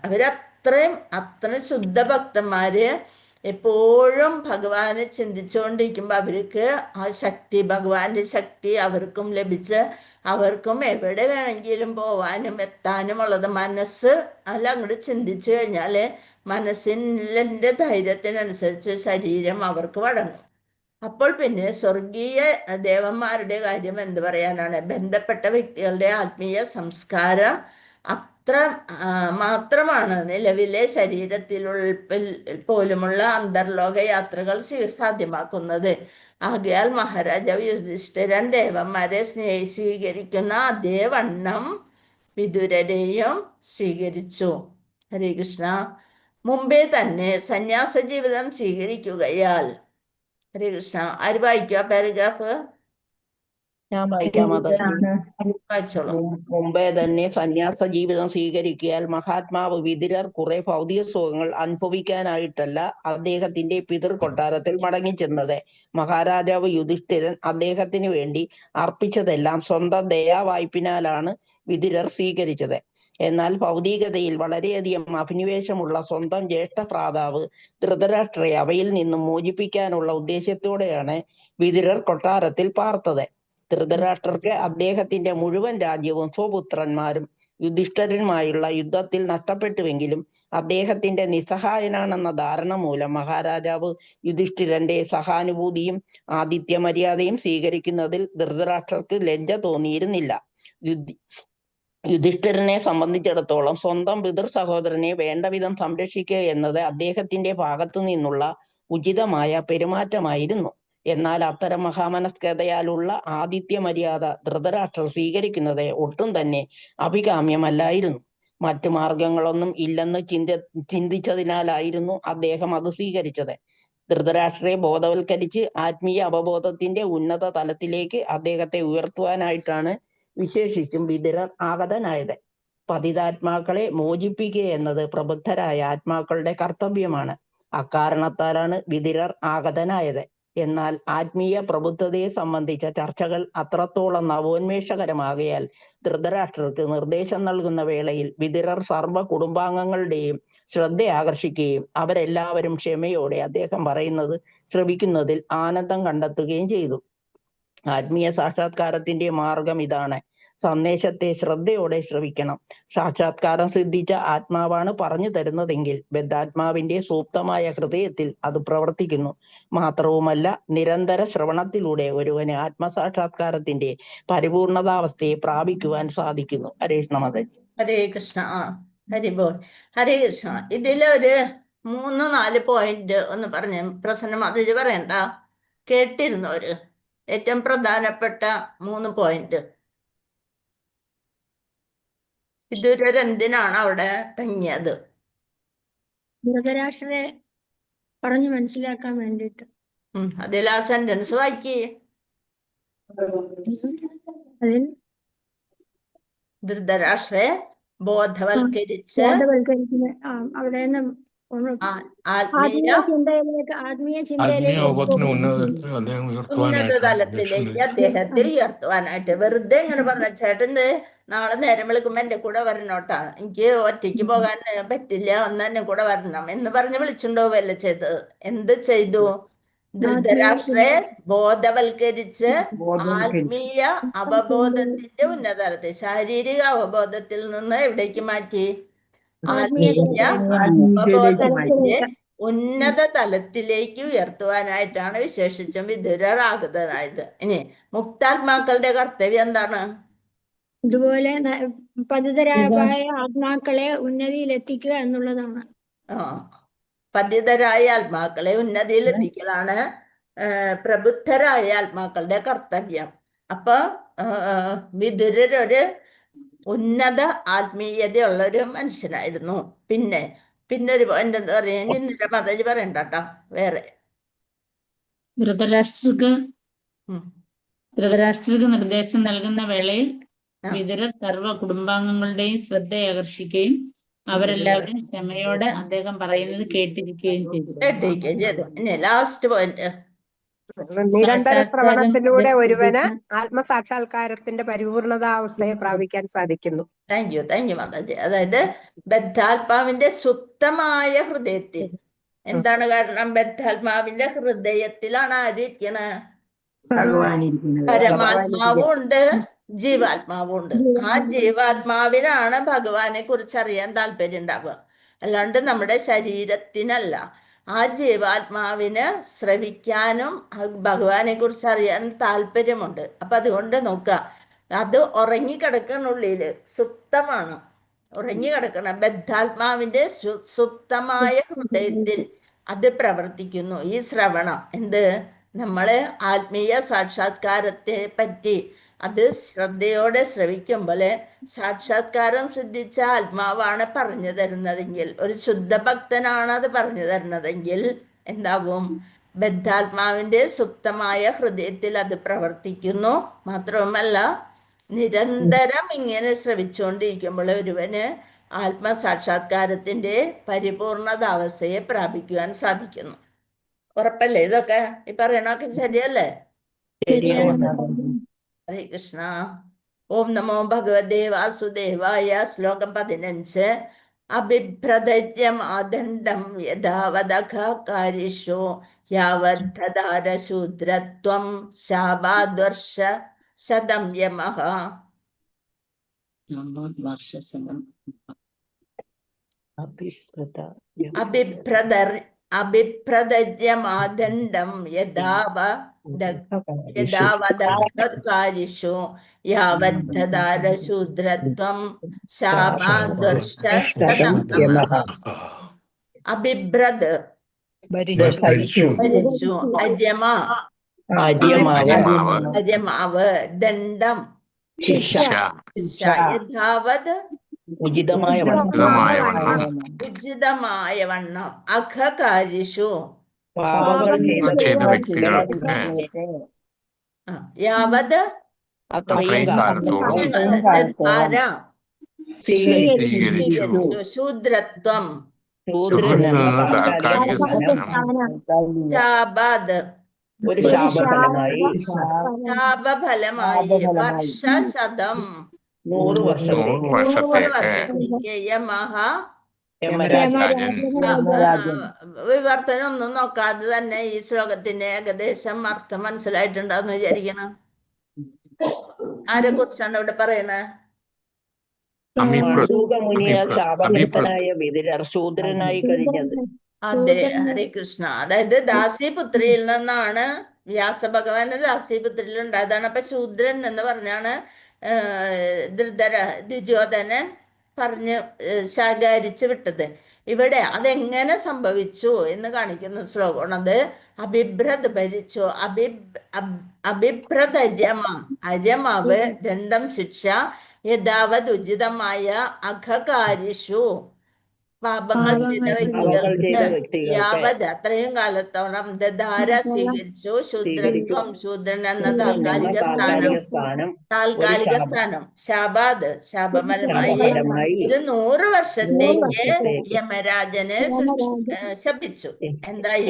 അത്ര ശുദ്ധ ഭക്തന്മാര് എപ്പോഴും ഭഗവാനെ ചിന്തിച്ചുകൊണ്ടിരിക്കുമ്പോൾ അവർക്ക് ആ ശക്തി, ഭഗവാന്റെ ശക്തി അവർക്കും ലഭിച്ച് അവർക്കും എവിടെ വേണമെങ്കിലും പോവാനും എത്താനും ഉള്ളത്. മനസ്സ് അല്ല അങ്ങോട്ട് ചിന്തിച്ചു കഴിഞ്ഞാൽ മനസ്സിൻ്റെ ധൈര്യത്തിനനുസരിച്ച് ശരീരം അവർക്ക് വഴങ്ങും. അപ്പോൾ പിന്നെ സ്വർഗീയ ദേവന്മാരുടെ കാര്യം എന്ത് പറയാനാണ്? ബന്ധപ്പെട്ട വ്യക്തികളുടെ ആത്മീയ സംസ്കാരം അത്ര മാത്രമാണ് നിലവിലെ ശരീരത്തിൽ പോലുമുള്ള അന്തർലോക യാത്രകൾ സാധ്യമാക്കുന്നത്. ആകയാൽ മഹാരാജാവ് യുധിഷ്ഠിരൻ ദേവന്മാരെ സ്വീകരിക്കുന്ന അതേ വണ്ണം വിദുരരെയും സ്വീകരിച്ചു. ഹരേ കൃഷ്ണ. മുമ്പേ തന്നെ സന്യാസ ജീവിതം സ്വീകരിക്കുകയാൽ, ഹരേ കൃഷ്ണ, ആര് വായിക്കുക പാരഗ്രാഫ്? ഞാൻ വായിക്കാം. അത് വായിച്ചോളൂ. മുമ്പേ തന്നെ സന്യാസ ജീവിതം സ്വീകരിക്കിയാൽ മഹാത്മാവ് വിതുരർ കുറെ ഭൗതിക സുഖങ്ങൾ അനുഭവിക്കാനായിട്ടല്ല അദ്ദേഹത്തിന്റെ പിതൃ കൊട്ടാരത്തിൽ മടങ്ങിച്ചെന്നത്. മഹാരാജാവ് യുധിഷ്ഠിരൻ അദ്ദേഹത്തിന് വേണ്ടി അർപ്പിച്ചതെല്ലാം സ്വന്തം ദയാവായ്പിനാലാണ് വിതുരർ സ്വീകരിച്ചത്. എന്നാൽ ഭൗതികതയിൽ വളരെയധികം അഭിനിവേശമുള്ള സ്വന്തം ജ്യേഷ്ഠ ഭ്രാതാവ് ധൃതരാഷ്ട്രയെ അവയിൽ നിന്നും മോചിപ്പിക്കാനുള്ള ഉദ്ദേശത്തോടെയാണ് വിതുരർ കൊട്ടാരത്തിൽ പാർത്തത്. ധൃതരാഷ്ട്രർക്ക് അദ്ദേഹത്തിന്റെ മുഴുവൻ രാജ്യവും സ്വപുത്രന്മാരും യുധിഷ്ഠിരനുമായുള്ള യുദ്ധത്തിൽ നഷ്ടപ്പെട്ടുവെങ്കിലും അദ്ദേഹത്തിന്റെ നിസ്സഹായനാണെന്ന ധാരണ മൂലം മഹാരാജാവ് യുധിഷ്ഠിരന്റെ സഹാനുഭൂതിയും ആതിഥ്യ മര്യാദയും സ്വീകരിക്കുന്നതിൽ ധൃതരാഷ്ട്രർക്ക് ലജ്ജ തോന്നിയിരുന്നില്ല. യുധിഷ്ഠിരനെ സംബന്ധിച്ചിടത്തോളം സ്വന്തം പിതൃ സഹോദരനെ വേണ്ടവിധം സംരക്ഷിക്കുക എന്നത് അദ്ദേഹത്തിന്റെ ഭാഗത്തു നിന്നുള്ള ഉചിതമായ പെരുമാറ്റമായിരുന്നു. എന്നാൽ അത്തരം മഹാമനസ്കതയാലുള്ള ആതിഥ്യ മര്യാദ ധൃതരാഷ്ട്രർ സ്വീകരിക്കുന്നത് ഒട്ടും തന്നെ അഭികാമ്യമല്ലായിരുന്നു. മറ്റു മാർഗങ്ങളൊന്നും ഇല്ലെന്ന് ചിന്തിച്ചതിനാലായിരുന്നു അദ്ദേഹം അത് സ്വീകരിച്ചത്. ധൃതരാഷ്ട്രയെ ബോധവൽക്കരിച്ച് ആത്മീയ അവബോധത്തിന്റെ ഉന്നത തലത്തിലേക്ക് അദ്ദേഹത്തെ ഉയർത്തുവാനായിട്ടാണ് വിശേഷിച്ചും വിതുരർ ആഗതനായത്. പതിതാത്മാക്കളെ മോചിപ്പിക്കുക എന്നത് പ്രബുദ്ധരായ ആത്മാക്കളുടെ കർത്തവ്യമാണ്. അക്കാരണത്താലാണ് വിതുരർ ആഗതനായത്. എന്നാൽ ആത്മീയ പ്രബുദ്ധതയെ സംബന്ധിച്ച ചർച്ചകൾ അത്രത്തോളം നവോന്മേഷകരമാകയാൽ ധൃതരാഷ്ട്രർക്ക് നിർദ്ദേശം നൽകുന്ന വേളയിൽ വിതുരർ സർവ്വ കുടുംബാംഗങ്ങളുടെയും ശ്രദ്ധ ആകർഷിക്കുകയും അവരെല്ലാവരും ക്ഷമയോടെ അദ്ദേഹം പറയുന്നത് ശ്രവിക്കുന്നതിൽ ആനന്ദം കണ്ടെത്തുകയും ചെയ്തു. ആത്മീയ സാക്ഷാത്കാരത്തിന്റെ മാർഗം ഇതാണ്. സന്ദേശത്തെ ശ്രദ്ധയോടെ ശ്രവിക്കണം. സാക്ഷാത്കാരം സിദ്ധിച്ച ആത്മാവാണ് പറഞ്ഞു തരുന്നതെങ്കിൽ ബദ്ധാത്മാവിന്റെ സൂക്തമായ ഹൃദയത്തിൽ അത് പ്രവർത്തിക്കുന്നു. മാത്രവുമല്ല, നിരന്തര ശ്രവണത്തിലൂടെ ഒരുവന് ആത്മസാക്ഷാത്കാരത്തിന്റെ പരിപൂർണതാവസ്ഥയെ പ്രാപിക്കുവാൻ സാധിക്കുന്നു. ഹരേ കൃഷ്ണ മാതാജി. ഹരേ കൃഷ്ണ. ഹരിബോൾ. ഹരേ കൃഷ്ണ. ഇതിലൊരു 3-4 പോയിന്റ് ഒന്ന് പറഞ്ഞ പ്രസന്ന മാതാജി പറയണ്ട. കേട്ടിരുന്നവര് ഏറ്റവും പ്രധാനപ്പെട്ട 3 പോയിന്റ്. വിതുരർ എന്തിനാണ് അവിടെ തങ്ങിയത്? ധൃതരാഷ്ട്രരെ പറഞ്ഞു മനസ്സിലാക്കാൻ വേണ്ടിയിട്ട്. അതിൽ ആ സെന്റൻസ് വായിക്കേ. അതിൽ ധൃതരാഷ്ട്രരെ ബോധവൽക്കരിച്ച് അവിടെ നിന്ന് ആത്മീയ ആത്മീയ അവബോധത്തിന് ഉന്നത തലത്തിലേക്ക് അദ്ദേഹത്തെ ഉയർത്തുവാനായിട്ട്. വെറുതെ ഇങ്ങനെ പറഞ്ഞ ചേട്ടന് നാളെ നേരം വിളിക്കുമ്പോ എന്റെ കൂടെ വരണോട്ടാ, എനിക്ക് ഒറ്റയ്ക്ക് പോകാൻ പറ്റില്ല, ഒന്ന് എന്നെ കൂടെ വരണം എന്ന് പറഞ്ഞ് വിളിച്ചുണ്ടോവല്ലേ ചെയ്തത്. എന്ത് ചെയ്തു? ധൃതരാഷ്ട്രരെ ബോധവൽക്കരിച്ച് ആത്മീയ അവബോധത്തിന്റെ ഉന്നത തലത്തിൽ, ശാരീരിക അവബോധത്തിൽ നിന്ന് എവിടേക്ക് മാറ്റി? ആത്മീയ അവബോധത്തിന്റെ ഉന്നത തലത്തിലേക്ക് ഉയർത്തുവാനായിട്ടാണ് വിശേഷിച്ചും വിതുരർ ആഗതനായത്. ഇനി മുക്താത്മാക്കളുടെ കർത്തവ്യം എന്താണ്? ഇതുപോലെ പതിതരായ ആത്മാക്കളെ ഉന്നതിയിൽ എത്തിക്കുക എന്നുള്ളതാണ്. പതിതരായ ആത്മാക്കളെ ഉന്നതിയിൽ എത്തിക്കലാണ് പ്രബുദ്ധരായ ആത്മാക്കളുടെ കർത്തവ്യം. അപ്പൊ വിതുരരൊരു ഉന്നത ആത്മീയതയുള്ള ഒരു മനുഷ്യനായിരുന്നു. പിന്നെ ഒരു പോയിന്റ് എന്താ പറയാ, നിന്നിന്റെ മാതാജി പറയണ്ട കേട്ടോ. വേറെ ധൃതരാഷ്ട്രർക്ക് നിർദ്ദേശം നൽകുന്ന വേളയിൽ വിതുരർ സർവ്വ കുടുംബാംഗങ്ങളുടെയും ശ്രദ്ധ ആകർഷിക്കുകയും അവരെല്ലാവരും ക്ഷമയോടെ അദ്ദേഹം പറയുന്നത് കേട്ടിരിക്കുകയും ചെയ്തു. ഇനി ലാസ്റ്റ് പോയിന്റ്. നിരന്തര ശ്രവണത്തിലൂടെ ഒരുവന് ആത്മസാക്ഷാത്കാരത്തിന്റെ പരിപൂർണതാവസ്ഥയെ പ്രാപിക്കാൻ സാധിക്കുന്നു. Thank you Mataji. അതായത് ബദ്ധാത്മാവിന്റെ സുപ്തമായ ഹൃദയത്തിൽ. എന്താണ് കാരണം? ബദ്ധാത്മാവിന്റെ ഹൃദയത്തിലാണ് ആരിക്കണ? പരമാത്മാവും ഉണ്ട്, ജീവാത്മാവും ഉണ്ട്. ആ ജീവാത്മാവിനാണ് ഭഗവാനെ കുറിച്ച് അറിയാൻ താല്പര്യം ഉണ്ടാവുക, അല്ലാണ്ട് നമ്മുടെ ശരീരത്തിനല്ല. ആ ജീവാത്മാവിന് ശ്രവിക്കാനും ഭഗവാനെ കുറിച്ച് അറിയാൻ താല്പര്യമുണ്ട്. അപ്പൊ അതുകൊണ്ട് നോക്കുക, അത് ഉറങ്ങിക്കിടക്കണുള്ളില്, സുപ്തമാണ്, ഉറങ്ങിക്കിടക്കണം. ബദ്ധാത്മാവിന്റെ സുപ്തമായ ഹൃദയത്തിൽ അത് പ്രവർത്തിക്കുന്നു. ഈ ശ്രവണം എന്ത്? നമ്മള് ആത്മീയ സാക്ഷാത്കാരത്തെ പറ്റി അത് ശ്രദ്ധയോടെ ശ്രവിക്കുമ്പോൾ സാക്ഷാത്കാരം സിദ്ധിച്ച ആത്മാവാണ് പറഞ്ഞു തരുന്നതെങ്കിൽ, ഒരു ശുദ്ധ ഭക്തനാണ് അത് പറഞ്ഞു തരുന്നതെങ്കിൽ എന്താവും? ബദ്ധാത്മാവിന്റെ സുപ്തമായ ഹൃദയത്തിൽ അത് പ്രവർത്തിക്കുന്നു. മാത്രവുമല്ല, നിരന്തരം ഇങ്ങനെ ശ്രവിച്ചുകൊണ്ടിരിക്കുമ്പോൾ ഒരുവന് ആത്മസാക്ഷാത്കാരത്തിന്റെ പരിപൂർണതാവസ്ഥയെ പ്രാപിക്കുവാൻ സാധിക്കുന്നു. ഉറപ്പല്ലേ ഇതൊക്കെ? ഈ പറയണൊക്കെ ശരിയല്ലേ? ഹരേ കൃഷ്ണ. ഓം നമോ ഭഗവതേ വാസുദേവായ. ശ്ലോകം 15. അഭിഭ്രതജ്യം ആദണ്ഡം യഥാവദകാരിഷോ യാവദ്ധധാരശൂദ്രത്വം ശാപാദ്വർഷ ശതം യമഃ. അഭിഭ്രതജ്യമാദണ്ഡം യഥാവദകാരിഷു യാവദ്ധധാരശൂദ്രത്വം ശാപാദ്വർഷ ശതം യമഃ. അഭിഭ്രത് ഭരിച്ചു, അര്യമാവ്, ദണ്ഡം ശിക്ഷ, യഥാവത് ഉചിതമായ വണ്ണം, അഘകാരിഷു ചെയ്ത വ്യക്തികൾക്ക് യാവത് ശൂദ്രത്വം ശാബാദ് ഒരു ഒരു ശാപഫലമായി ശാപഫലമായി വർഷശതം 100 വർഷത്തേക്ക് 100 വർഷത്തേക്ക് വർഷത്തേക്ക് യമരാജൻ വിവർത്തനം ഒന്നും നോക്കാതെ തന്നെ ഈ ശ്ലോകത്തിന്റെ ഏകദേശം അർത്ഥം മനസ്സിലായിട്ടുണ്ടാന്ന് വിചാരിക്കണം. ആരെ കുറിച്ചാണ് ഇവിടെ പറയുന്നത്? മണ്ഡൂകമുനിയാൽ ശാപഗ്രസ്തനായ വിതുരർ ശൂദ്രനായി കഴിഞ്ഞത്. അതെ, ഹരേ കൃഷ്ണ. അതായത് ദാസിപുത്രിയിൽ നിന്നാണ് വ്യാസഭഗവാന് ദാസിപുത്രിയിൽ ഉണ്ടായതാണ്. അപ്പൊ ശൂദ്രൻ എന്ന് പറഞ്ഞാണ് ദുര്യോധനൻ പറഞ്ഞ് ശകാരിച്ച് വിട്ടത്. ഇവിടെ അതെങ്ങനെ സംഭവിച്ചു എന്ന് കാണിക്കുന്ന ശ്ലോകമാണ് അത്. അഭിഭ്രത് ഭരിച്ചു, അഭിഭ്രത് അര്യമാവ് ദണ്ഡം ശിക്ഷ യഥാവത് ഉചിതമായ അഘകാരിഷു പാപങ്ങൾ ചെയ്ത വ്യക്തികൾക്ക് യാവത് അത്രയും കാലത്തോളം ദധാര സ്വീകരിച്ചു ശൂദ്രത്വം ശൂദ്രൻ എന്ന താൽക്കാലിക സ്ഥാനം ശാപാദ് ശാപമലമായി ഇത് 100 വർഷത്തേക്ക് യമരാജന് ശപിച്ചു. എന്തായി?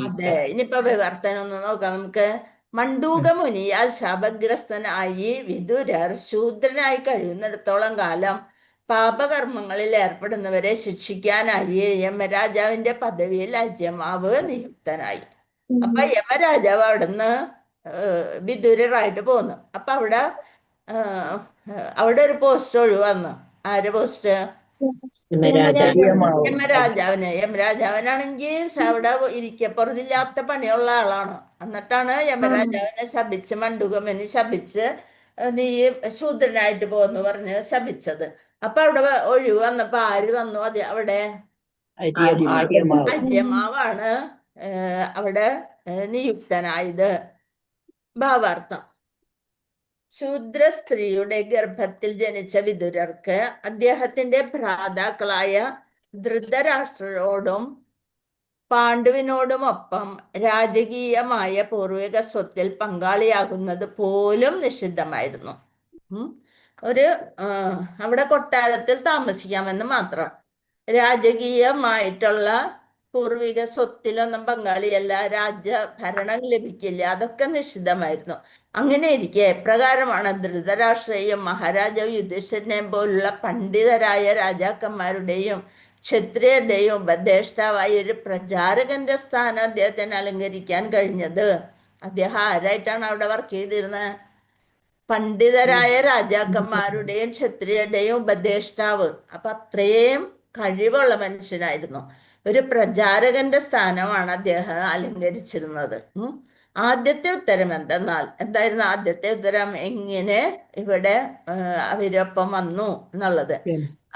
അതെ, ഇനിയിപ്പോ വിവർത്തനം ഒന്ന് നോക്കാം നമുക്ക്. മണ്ഡൂകമുനിയാൽ ശാപഗ്രസ്തനായി വിതുരർ ശൂദ്രനായി കഴിയുന്നിടത്തോളം കാലം പാപകർമ്മങ്ങളിൽ ഏർപ്പെടുന്നവരെ ശിക്ഷിക്കാനായി യമരാജാവിന്റെ പദവിയിൽ അര്യമാവ് നിയുക്തനായി. അപ്പൊ യമരാജാവ് അവിടുന്ന് വിദുരറായിട്ട് പോന്നു. അപ്പൊ അവിടെ ഒരു പോസ്റ്റ് ഒഴിവന്നു. ആര് പോസ്റ്റ്? യമരാജാവിനാണെങ്കിൽ അവിടെ ഇരിക്കപ്പുറത്തില്ലാത്ത പണിയുള്ള ആളാണ്. എന്നിട്ടാണ് യമരാജാവിനെ ശപിച്ച്, മണ്ഡൂകമുനി ശപിച്ച് നീ ശൂദ്രനായിട്ട് പോന്ന് പറഞ്ഞ് ശപിച്ചത്. അപ്പൊ അവിടെ ഒഴിവ് വന്നപ്പോ ആര് വന്നു? അത് അവിടെ അര്യമാവാണ് അവിടെ നിയുക്തനായത്. ഭാവാർത്ഥം: ശൂദ്ര സ്ത്രീയുടെ ഗർഭത്തിൽ ജനിച്ച വിതുരർക്ക് അദ്ദേഹത്തിന്റെ ഭ്രാതാക്കളായ ധൃതരാഷ്ട്രരോടും പാണ്ഡുവിനോടുമൊപ്പം രാജകീയമായ പൂർവിക സ്വത്തിൽ പങ്കാളിയാകുന്നത് പോലും നിഷിദ്ധമായിരുന്നു. അവിടെ കൊട്ടാരത്തിൽ താമസിക്കാമെന്ന് മാത്രം. രാജകീയമായിട്ടുള്ള പൂർവിക സ്വത്തിലൊന്നും പങ്കാളിയല്ല, രാജ്യഭരണം ലഭിക്കില്ല, അതൊക്കെ നിഷിദ്ധമായിരുന്നു. അങ്ങനെ ഇരിക്കെ എപ്രകാരമാണ് ധൃതരാഷ്ട്രയും മഹാരാജാവ് യുധിഷ്ഠിരനെ പോലുള്ള പണ്ഡിതരായ രാജാക്കന്മാരുടെയും ക്ഷത്രിയരുടെയും ഉപദേഷ്ടാവായ ഒരു പ്രചാരകന്റെ സ്ഥാനം അദ്ദേഹത്തിന് അലങ്കരിക്കാൻ കഴിഞ്ഞത്? അദ്ദേഹം ആരായിട്ടാണ് അവിടെ വർക്ക് ചെയ്തിരുന്നത്? പണ്ഡിതരായ രാജാക്കന്മാരുടെയും ക്ഷത്രിയരുടെയും ഉപദേഷ്ടാവ്. അപ്പൊ അത്രയും കഴിവുള്ള മനുഷ്യനായിരുന്നു. ഒരു പ്രചാരകന്റെ സ്ഥാനമാണ് അദ്ദേഹം അലങ്കരിച്ചിരുന്നത്. ആദ്യത്തെ ഉത്തരം എന്തായിരുന്നു ആദ്യത്തെ ഉത്തരം? എങ്ങനെ ഇവിടെ അവരൊപ്പം വന്നു എന്നുള്ളത്.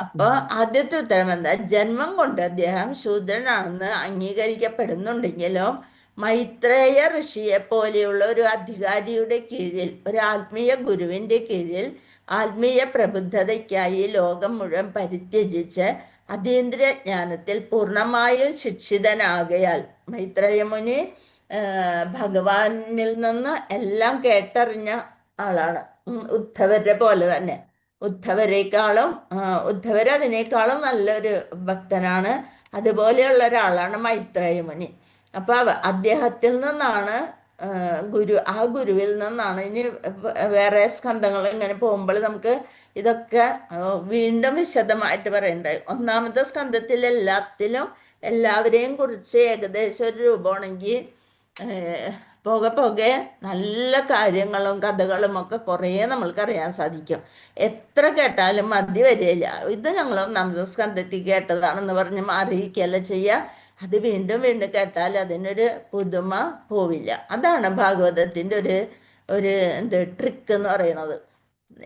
അപ്പൊ ആദ്യത്തെ ഉത്തരം എന്താ? ജന്മം കൊണ്ട് അദ്ദേഹം ശൂദ്രനാണെന്ന് അംഗീകരിക്കപ്പെടുന്നുണ്ടെങ്കിലും മൈത്രേയ ഋഷിയെ പോലെയുള്ള ഒരു അധികാരിയുടെ കീഴിൽ, ഒരു ആത്മീയ ഗുരുവിന്റെ കീഴിൽ ആത്മീയ പ്രബുദ്ധതയ്ക്കായി ലോകം മുഴുവൻ പരിത്യജിച്ച് അതീന്ദ്രിയ ജ്ഞാനത്തിൽ പൂർണ്ണമായും ശിക്ഷിതനാകയാൽ മൈത്രേയ മുനി ഭഗവാനിൽ നിന്ന് എല്ലാം കേട്ടറിഞ്ഞ ആളാണ്. ഉദ്ധവരെ പോലെ തന്നെ. ഉദ്ധവർ അതിനേക്കാളും നല്ലൊരു ഭക്തനാണ്. അതുപോലെയുള്ള ഒരാളാണ് മൈത്രേയ മുനി. അപ്പൊ അദ്ദേഹത്തിൽ നിന്നാണ് ആ ഗുരുവിൽ നിന്നാണ്. ഇനി വേറെ സ്കന്ധങ്ങൾ ഇങ്ങനെ പോകുമ്പോൾ നമുക്ക് ഇതൊക്കെ വീണ്ടും വിശദമായിട്ട് പറയണ്ടായി. ഒന്നാമത്തെ സ്കന്ധത്തിൽ എല്ലാവരെയും കുറിച്ച് ഏകദേശം ഒരു രൂപമാണെങ്കിൽ പോകെ നല്ല കാര്യങ്ങളും കഥകളും ഒക്കെ കുറേ നമ്മൾക്കറിയാൻ സാധിക്കും. എത്ര കേട്ടാലും മതി വരികയില്ല. ഇത് ഞങ്ങൾ ഒന്നാമത്തെ സ്കന്ധത്തിൽ കേട്ടതാണെന്ന് പറഞ്ഞ് അറിയിക്കുകയല്ല ചെയ്യുക. അത് വീണ്ടും വീണ്ടും കേട്ടാൽ അതിനൊരു പുതുമ പോവില്ല. അതാണ് ഭാഗവതത്തിൻ്റെ ഒരു ട്രിക്ക് എന്ന് പറയുന്നത്.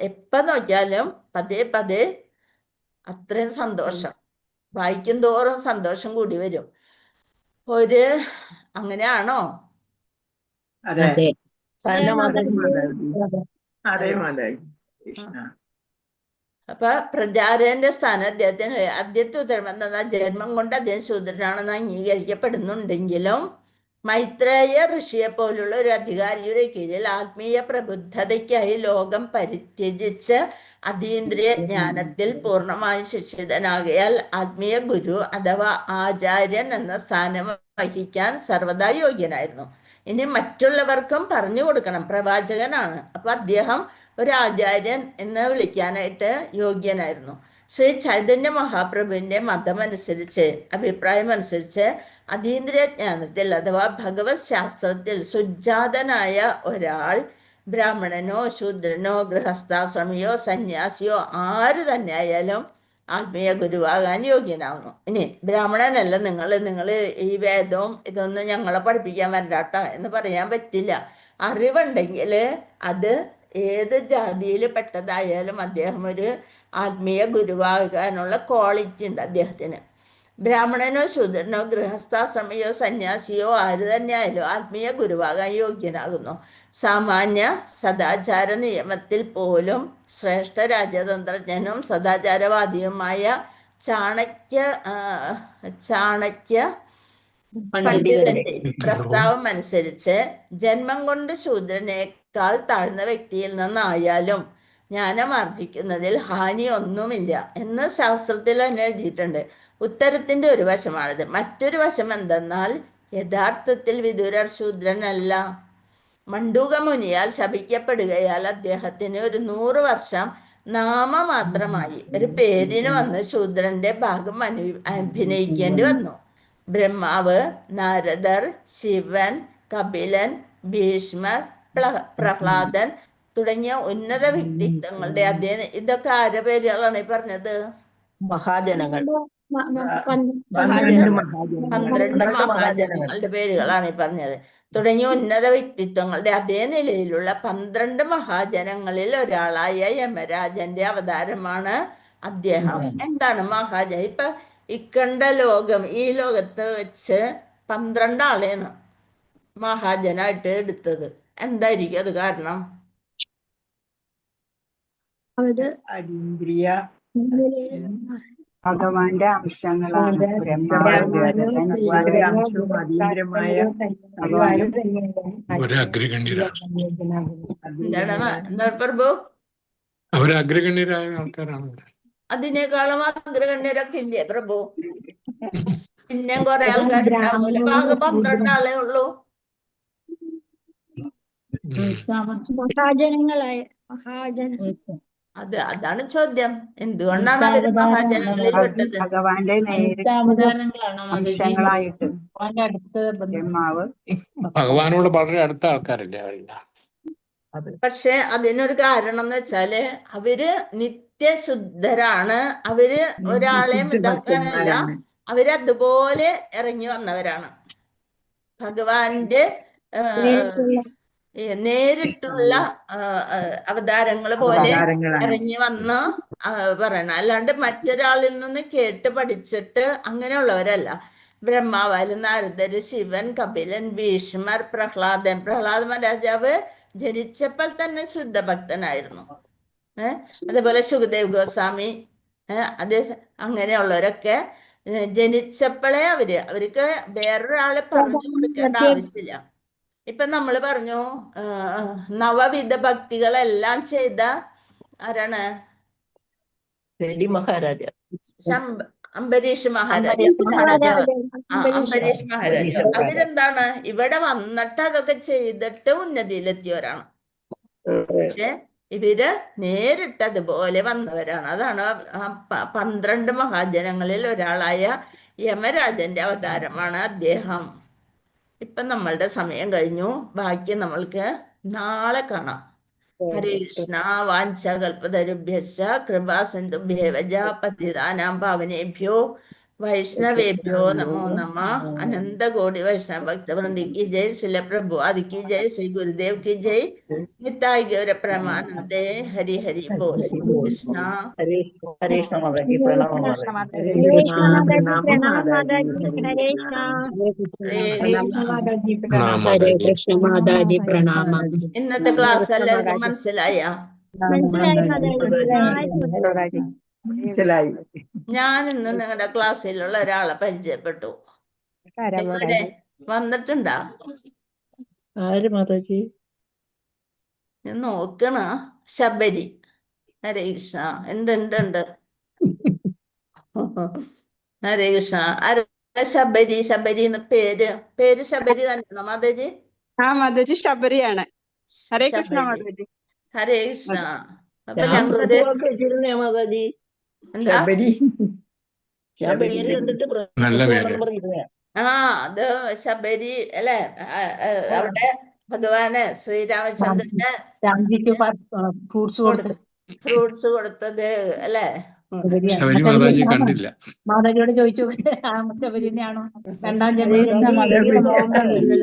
എപ്പം നോക്കിയാലും പതേ അത്രയും സന്തോഷം, വായിക്കും തോറും സന്തോഷം കൂടി വരും. അങ്ങനെയാണോ? അതെ അപ്പൊ പ്രചാരന്റെ സ്ഥാനം അദ്ദേഹത്തിന് ആദ്യത്തെ ഉത്തരം എന്താ? ജന്മം കൊണ്ട് അദ്ദേഹം ശൂദ്രനാണെന്ന് അംഗീകരിക്കപ്പെടുന്നുണ്ടെങ്കിലും മൈത്രേയ ഋഷിയെ പോലുള്ള ഒരു അധികാരിയുടെ കീഴിൽ ആത്മീയ പ്രബുദ്ധതയ്ക്കായി ലോകം പരിത്യജിച്ച് അതീന്ദ്രിയ ജ്ഞാനത്തിൽ പൂർണ്ണമായും ശിക്ഷിതനാകയാൽ ആത്മീയ ഗുരു അഥവാ ആചാര്യൻ എന്ന സ്ഥാനം വഹിക്കാൻ സർവദാ യോഗ്യനായിരുന്നു. ഇനി മറ്റുള്ളവർക്കും പറഞ്ഞു കൊടുക്കണം, പ്രവാചകനാണ്. അപ്പൊ അദ്ദേഹം ഒരു ആചാര്യൻ എന്ന് വിളിക്കാനായിട്ട് യോഗ്യനായിരുന്നു. ശ്രീ ചൈതന്യ മഹാപ്രഭുവിന്റെ മതമനുസരിച്ച്, അഭിപ്രായമനുസരിച്ച് അതീന്ദ്രിയ ജ്ഞാനത്തിൽ അഥവാ ഭഗവത് ശാസ്ത്രത്തിൽ സുജാതനായ ഒരാൾ ബ്രാഹ്മണനോ ശൂദ്രനോ ഗൃഹസ്ഥാശ്രമിയോ സന്യാസിയോ ആര് തന്നെ ആയാലും ആത്മീയ ഗുരുവാകാൻ യോഗ്യനാവുന്നു. ഇനി ബ്രാഹ്മണനല്ല നിങ്ങൾ ഈ വേദവും ഇതൊന്നും ഞങ്ങളെ പഠിപ്പിക്കാൻ വരണ്ട എന്ന് പറയാൻ പറ്റില്ല. അറിവുണ്ടെങ്കിൽ അത് ഏത് ജാതിയിൽ പെട്ടതായാലും അദ്ദേഹം ഒരു ആത്മീയ ഗുരുവാകാനുള്ള ക്വാളിറ്റി ഉണ്ട് അദ്ദേഹത്തിന്. ബ്രാഹ്മണനോ ശൂദ്രനോ ഗൃഹസ്ഥാശ്രമിയോ സന്യാസിയോ ആര് തന്നെയായാലും ആത്മീയ ഗുരുവാകാൻ യോഗ്യനാകുന്നു. സാമാന്യ സദാചാര നിയമത്തിൽ പോലും ശ്രേഷ്ഠ രാജതന്ത്രജ്ഞനും സദാചാരവാദിയുമായ ചാണക്യ പണ്ഡിതന്റെ പ്രസ്താവം അനുസരിച്ച് ജന്മം കൊണ്ട് ശൂദ്രനേക്കാൾ താഴ്ന്ന വ്യക്തിയിൽ നിന്നായാലും ജ്ഞാനമാർജിക്കുന്നതിൽ ഹാനി ഒന്നുമില്ല എന്ന് ശാസ്ത്രത്തിൽ തന്നെ എഴുതിയിട്ടുണ്ട്. ഉത്തരത്തിന്റെ ഒരു വശമാണിത്. മറ്റൊരു വശം എന്തെന്നാൽ യഥാർത്ഥത്തിൽ വിദുരർ ശൂദ്രനല്ല. മണ്ഡൂകമുനിയാൽ ശപിക്കപ്പെടുകയാൽ അദ്ദേഹത്തിന് ഒരു 100 വർഷം നാമമാത്രമായി ഒരു പേരിന് വന്ന് ശൂദ്രന്റെ ഭാഗം അഭിനയിക്കേണ്ടി വന്നു. ബ്രഹ്മാവ്, നാരദർ, ശിവൻ, കപിലൻ, ഭീഷ്മർ, പ്രഹ്ലാദൻ തുടങ്ങിയ ഉന്നത വ്യക്തിത്വങ്ങളുടെ അദ്ദേഹം, ഇതൊക്കെ ആരുടെ പേരുകളാണ് ഈ പറഞ്ഞത്? മഹാജനങ്ങൾ, 12 മഹാജനങ്ങളുടെ പേരുകളാണ് ഈ പറഞ്ഞത്. തുടങ്ങിയ ഉന്നത വ്യക്തിത്വങ്ങളുടെ അതേ നിലയിലുള്ള 12 മഹാജനങ്ങളിൽ ഒരാളായ യമരാജന്റെ അവതാരമാണ് അദ്ദേഹം. എന്താണ് മഹാജൻ? ഇപ്പൊ ഇക്കണ്ട ലോകം, ഈ ലോകത്ത് വെച്ച് 12 ആളെയാണ് മഹാജനായിട്ട് എടുത്തത്. എന്തായിരിക്കും അത് കാരണം? അതീന്ദ്രിയ ഭഗവാന്റെ അംശങ്ങളാണ്. ഭഗവാന്റെ അംശവും അതീന്ദ്രിയമായ എന്താണ് പ്രഭു? അവര് അഗ്രഗണ്യരായ ആൾക്കാരാണ്. അതിനേക്കാളും അഗ്രഗണ്യരൊക്കെ ഇല്ലേ പ്രഭു? പിന്നെയും കുറെ ആൾക്കാരുണ്ടാവൂല. ആകെ 12 ആളേ ഉള്ളൂ. മഹാജനങ്ങളായ മഹാജന അതാണ് ചോദ്യം. എന്തുകൊണ്ടാണ് അവര് മഹാജനങ്ങളിൽ പെട്ടത്? ഭഗവാന്റെ അംശങ്ങളായിട്ട് ബ്രഹ്മാവ് ഭഗവാനോട് വളരെ അടുത്ത ആൾക്കാരല്ലേ അവരെല്ലാം. പക്ഷെ അതിനൊരു കാരണം എന്ന് വെച്ചാല് അവര് നിത്യശുദ്ധരാണ്. അവര് ഒരാളെ ഇതാക്കാനല്ല, അവരതുപോലെ ഇറങ്ങി വന്നവരാണ്. ഭഗവാന്റെ നേരിട്ടുള്ള അവതാരങ്ങൾ പോലെ ഇറങ്ങി വന്ന് പറയണം. അല്ലാണ്ട് മറ്റൊരാളിൽ നിന്ന് കേട്ട് പഠിച്ചിട്ട് അങ്ങനെയുള്ളവരല്ല. ബ്രഹ്മാവായാലും നാരദര്, ശിവൻ, കപിലൻ, ഭീഷ്മർ, പ്രഹ്ലാദ മഹാരാജാവ് ജനിച്ചപ്പോൾ തന്നെ ശുദ്ധഭക്തനായിരുന്നു. അതേപോലെ സുഖദേവ് ഗോസ്വാമി, അത് അങ്ങനെയുള്ളവരൊക്കെ ജനിച്ചപ്പോഴേ അവർക്ക് വേറൊരാളെ പറഞ്ഞു കൊടുക്കേണ്ട ആവശ്യമില്ല. ഇപ്പൊ നമ്മൾ പറഞ്ഞു നവവിധ ഭക്തികളെല്ലാം ചെയ്ത ആരാണ്? മഹാരാജ, അംബരീഷ് മഹാരാജ. അംബരീഷ് മഹാരാജ അവരെന്താണ് ഇവിടെ വന്നിട്ട് അതൊക്കെ ചെയ്തിട്ട് ഉന്നതിയിലെത്തിയവരാണ്. പക്ഷെ ഇവര് നേരിട്ട് അതുപോലെ വന്നവരാണ്. അതാണ് 12 മഹാജനങ്ങളിൽ ഒരാളായ യമരാജന്റെ അവതാരമാണ് അദ്ദേഹം. ഇപ്പൊ നമ്മളുടെ സമയം കഴിഞ്ഞു. ബാക്കി നമ്മൾക്ക് നാളെ കാണാം. ഹരേ കൃഷ്ണ. വാഞ്ചകൽപതരുഭ്യശ്ച കൃപാ സിന്ധുഭ്യേവ പതിതാനാം പാവനേഭ്യോ വൈഷ്ണവേഭ്യോ നമോ നമഃ. അനന്ത കോടി വൈഷ്ണവ ഭക്തവൃന്ദി की जय. श्रील प्रभुपाद की जय. श्री गुरुदेव की जय. निताय गौर परमानंदे. हरि हरि बोल. कृष्ण ഹരേ കൃഷ്ണ മാതാജി, പ്രണാമം മാതാജി. ഹരേ കൃഷ്ണ മാതാജി, പ്രണാമം. ഇന്നത്തെ ക്ലാസ് എല്ലാവർക്കും മനസ്സിലായ? മനസ്സിലായി. ഞാൻ ഇന്ന് നിങ്ങളുടെ ക്ലാസ്സിലുള്ള ഒരാളെ പരിചയപ്പെട്ടു. ഇവിടെ വന്നിട്ടുണ്ടാ? ആര് മാതാജി? ഞാൻ നോക്കണ. ശബരി. ഹരേ കൃഷ്ണ. ഉണ്ട്. ഹരേ കൃഷ്ണ. ആരാ ശബരി? ശബരി എന്ന് പേര് ശബരി തന്നെയാണോ മാതാജി? ആ മാതാജി ശബരിയാണ്. ഹരേ കൃഷ്ണ ശബരി. മാതാജി. ഹരേ കൃഷ്ണ. അപ്പൊ ഞാൻ ഞങ്ങളൊരു പ്രഭുവാക്ക് വെച്ചിരുന്നേ മാതാജി. എന്താ? ശബരി ഞാൻ പേര് കണ്ടിട്ട് നല്ല പേര്. പ്രഭുവാണെന്ന് പറഞ്ഞിരുന്നേ. അത് ശബരി അല്ലെ? അവിടെ ഭഗവാന് ശ്രീരാമചന്ദ്രന് ഫ്രൂട്ട്സ് കൊടുത്തത് അല്ലെ? ശബരി മാതാജി കണ്ടില്ല. മാതാജിയോട് ചോദിച്ചു ശബരി തന്നെയാണോ? രണ്ടാം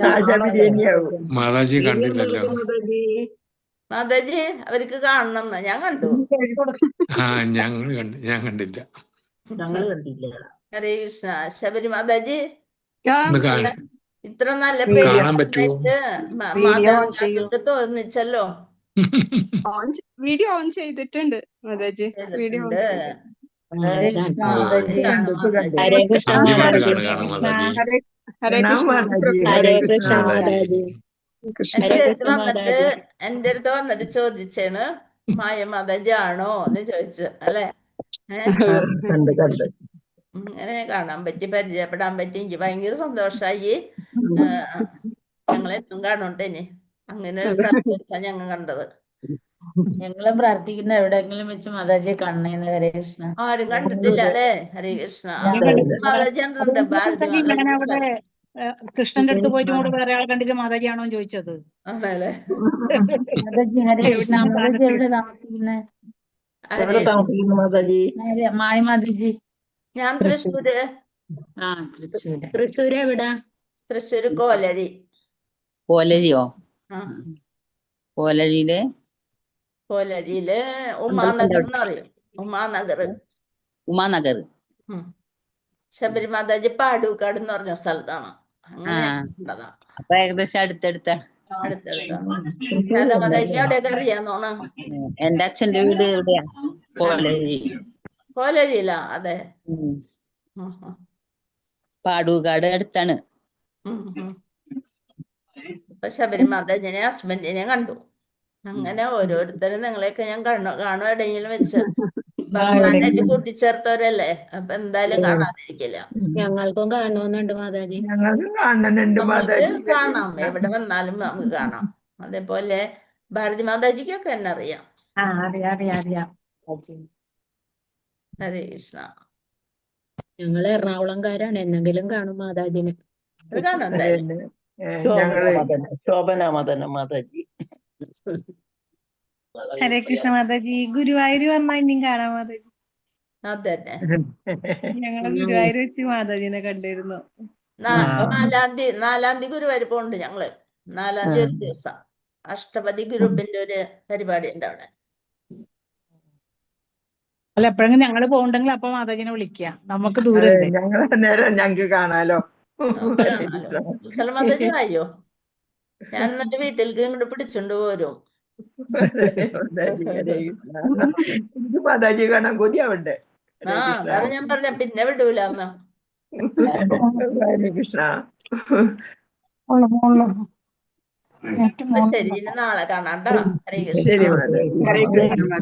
ആ ശബരി തന്നെയാവും. മാതാജി കണ്ടില്ലല്ലോ. മാതാജി. മാതാജി അവർക്ക് കാണണം. ഞാൻ കണ്ടു. ഞാൻ കണ്ടില്ല. ഞങ്ങള് കണ്ടില്ല. ഹരേ കൃഷ്ണ. ശബരി മാതാജി ഒന്ന് കാണാൻ ഇത്ര നല്ല പേര് കാണാൻ പറ്റുമോ? മാതാജിക്ക് തോന്നിച്ചല്ലോ. വീഡിയോ ഓൺ ചെയ്തിട്ടുണ്ട് മാതാജി. വീഡിയോ ഓൺ ചെയ്തിട്ടുണ്ട്. ഹരേ കൃഷ്ണ ഓ. മാതാജി. കാണാം മാതാജി. ഹരേ കൃഷ്ണ ആദ്യമായിട്ട് മാതാജി. കാണാം മാതാജി. ഹരേ പ്രണാം കൃഷ്ണ മാതാജി. ഹരേ ഹരേ കൃഷ്ണ കൃഷ്ണ. മാതാജി. കൃഷ്ണ. ഹരേ കൃഷ്ണ മാതാജി. എന്റെ അടുത്ത് വന്നിട്ട് ചോദിച്ചാണ് മായ മാതാജി ആണോ എന്ന് ചോദിച്ചു അല്ലെ? കണ്ട്. അങ്ങനെ കാണാൻ പറ്റി, പരിചയപ്പെടാൻ പറ്റി. എനിക്ക് ഭയങ്കര സന്തോഷായി. ഞങ്ങളെന്നും കാണുന്നുണ്ട് ഇനി. അങ്ങനെ ഒരു സ്ഥലത്ത് വെച്ചാ ഞങ്ങൾ കണ്ടത്. ഞങ്ങളും പ്രാർത്ഥിക്കുന്ന എവിടെയെങ്കിലും വെച്ച് മാതാജിയെ കാണണേന്ന്. ഹരേ കൃഷ്ണ. ആരും കണ്ടിട്ടില്ല അല്ലേ? ഹരേ കൃഷ്ണ. മാതാജി കണ്ടിട്ടുണ്ട്. ഭാരതി മാതാജി കൃഷ്ണന്റെ അടുത്ത് പോയിട്ട് കൂടെ വേറെ ആൾ കണ്ടിട്ട് മാതാജിയാണോ ചോദിച്ചത്? ആണല്ലേ? മാതാജി ഹരേ കൃഷ്ണ. മാതാജി എവിടെ താമസിക്കുന്നത്? എവിടെ താമസിക്കുന്നു മാതാജി? മായ മാതാജി. ഞാൻ തൃശ്ശൂര്. തൃശ്ശൂര് എവിടാ? തൃശ്ശൂര് കോലഴി. കോലരിയോ? ആ, കോലരിയില് കോലഴിയില് ഉമാനഗർ എന്ന് പറയും. ഉമാനഗർ. ഉമാനഗർ. ശബരി മാതാജി പാടൂക്കാട് എന്ന് പറഞ്ഞ സ്ഥലത്താണ്. അങ്ങനെ കണ്ടതാ. അപ്പൊ ഏകദേശം അടുത്തടുത്താണ്. അടുത്തടുത്താണ്. മാതാജി അവിടെയൊക്കെ അറിയാന്നോണ്. എന്റെ അച്ഛന്റെ വീട് എവിടെയാ? കോലരി. കോലഴിയിലാ? അതെ. പാടൂക്കാട് അടുത്താണ്. അപ്പൊ ശബരി മാതാജിനെ ഹസ്ബൻഡിനെ കണ്ടു. അങ്ങനെ ഓരോരുത്തരും നിങ്ങളെയൊക്കെ ഞാൻ കാണും എവിടെയെങ്കിലും വെച്ച്. ഭഗവാനായിട്ട് കൂട്ടിച്ചേർത്തവരല്ലേ? അപ്പൊ എന്തായാലും കാണാതിരിക്കില്ല. ഞങ്ങൾക്കും കാണണമെന്നുണ്ട് മാതാജി. ഞങ്ങൾക്കും കാണുന്നുണ്ട് നമുക്ക് മാതാജി. കാണാം. എവിടെ വന്നാലും നമുക്ക് കാണാം. അതേപോലെ ഭാരതി മാതാജിക്കൊക്കെ എന്നെ അറിയാം. അറിയാം. ഹരേ കൃഷ്ണ. ഞങ്ങള് എറണാകുളംകാരാണ്. എന്നെങ്കിലും കാണും മാതാജിനെ. അത് കാണാം എന്തായാലും. ശോഭന മദന മാതാജി. ഹരേ കൃഷ്ണ മാതാജി. ഗുരുവായൂര് വന്നാൽ ഇനിയും കാണാം മാതാജി. അതന്നെ. ഞങ്ങള് ഗുരുവായൂർ വെച്ച് മാതാജിനെ കണ്ടിരുന്നു. 4-ാം തീയതി ഗുരുവായൂർ പോകുന്നുണ്ട് ഞങ്ങള്. 4-ാം തീയതി ഒരു ദിവസം അഷ്ടപതി ഗ്രൂപ്പിന്റെ ഒരു പരിപാടി ഉണ്ട് അവിടെ. അല്ല, എപ്പോഴെങ്കിലും ഞങ്ങള് പോകണ്ടെങ്കിൽ അപ്പൊ മാതാജിനെ വിളിക്കാം. നമുക്ക് അതെ, ദൂരം ഞങ്ങളെ നേരം ഞങ്ങക്ക് കാണാലോ. വത്സല മാതാജി വായോ? ഞാൻ എന്നിട്ട് വീട്ടിലേക്ക് ഇങ്ങോട്ട് പിടിച്ചോണ്ട് പോരും. എനിക്ക് മാതാജി കാണാൻ കൊതിയാവണ്ടേ? അതാണ് ഞാൻ പറഞ്ഞ പിന്നെ വിടൂലെന്ന്. ഹരേ കൃഷ്ണ. ശരി, നാളെ കാണാം ട്ടോ. ഹരേ കൃഷ്ണ. ശരി മാതാജി. ഹരേ കൃഷ്ണ.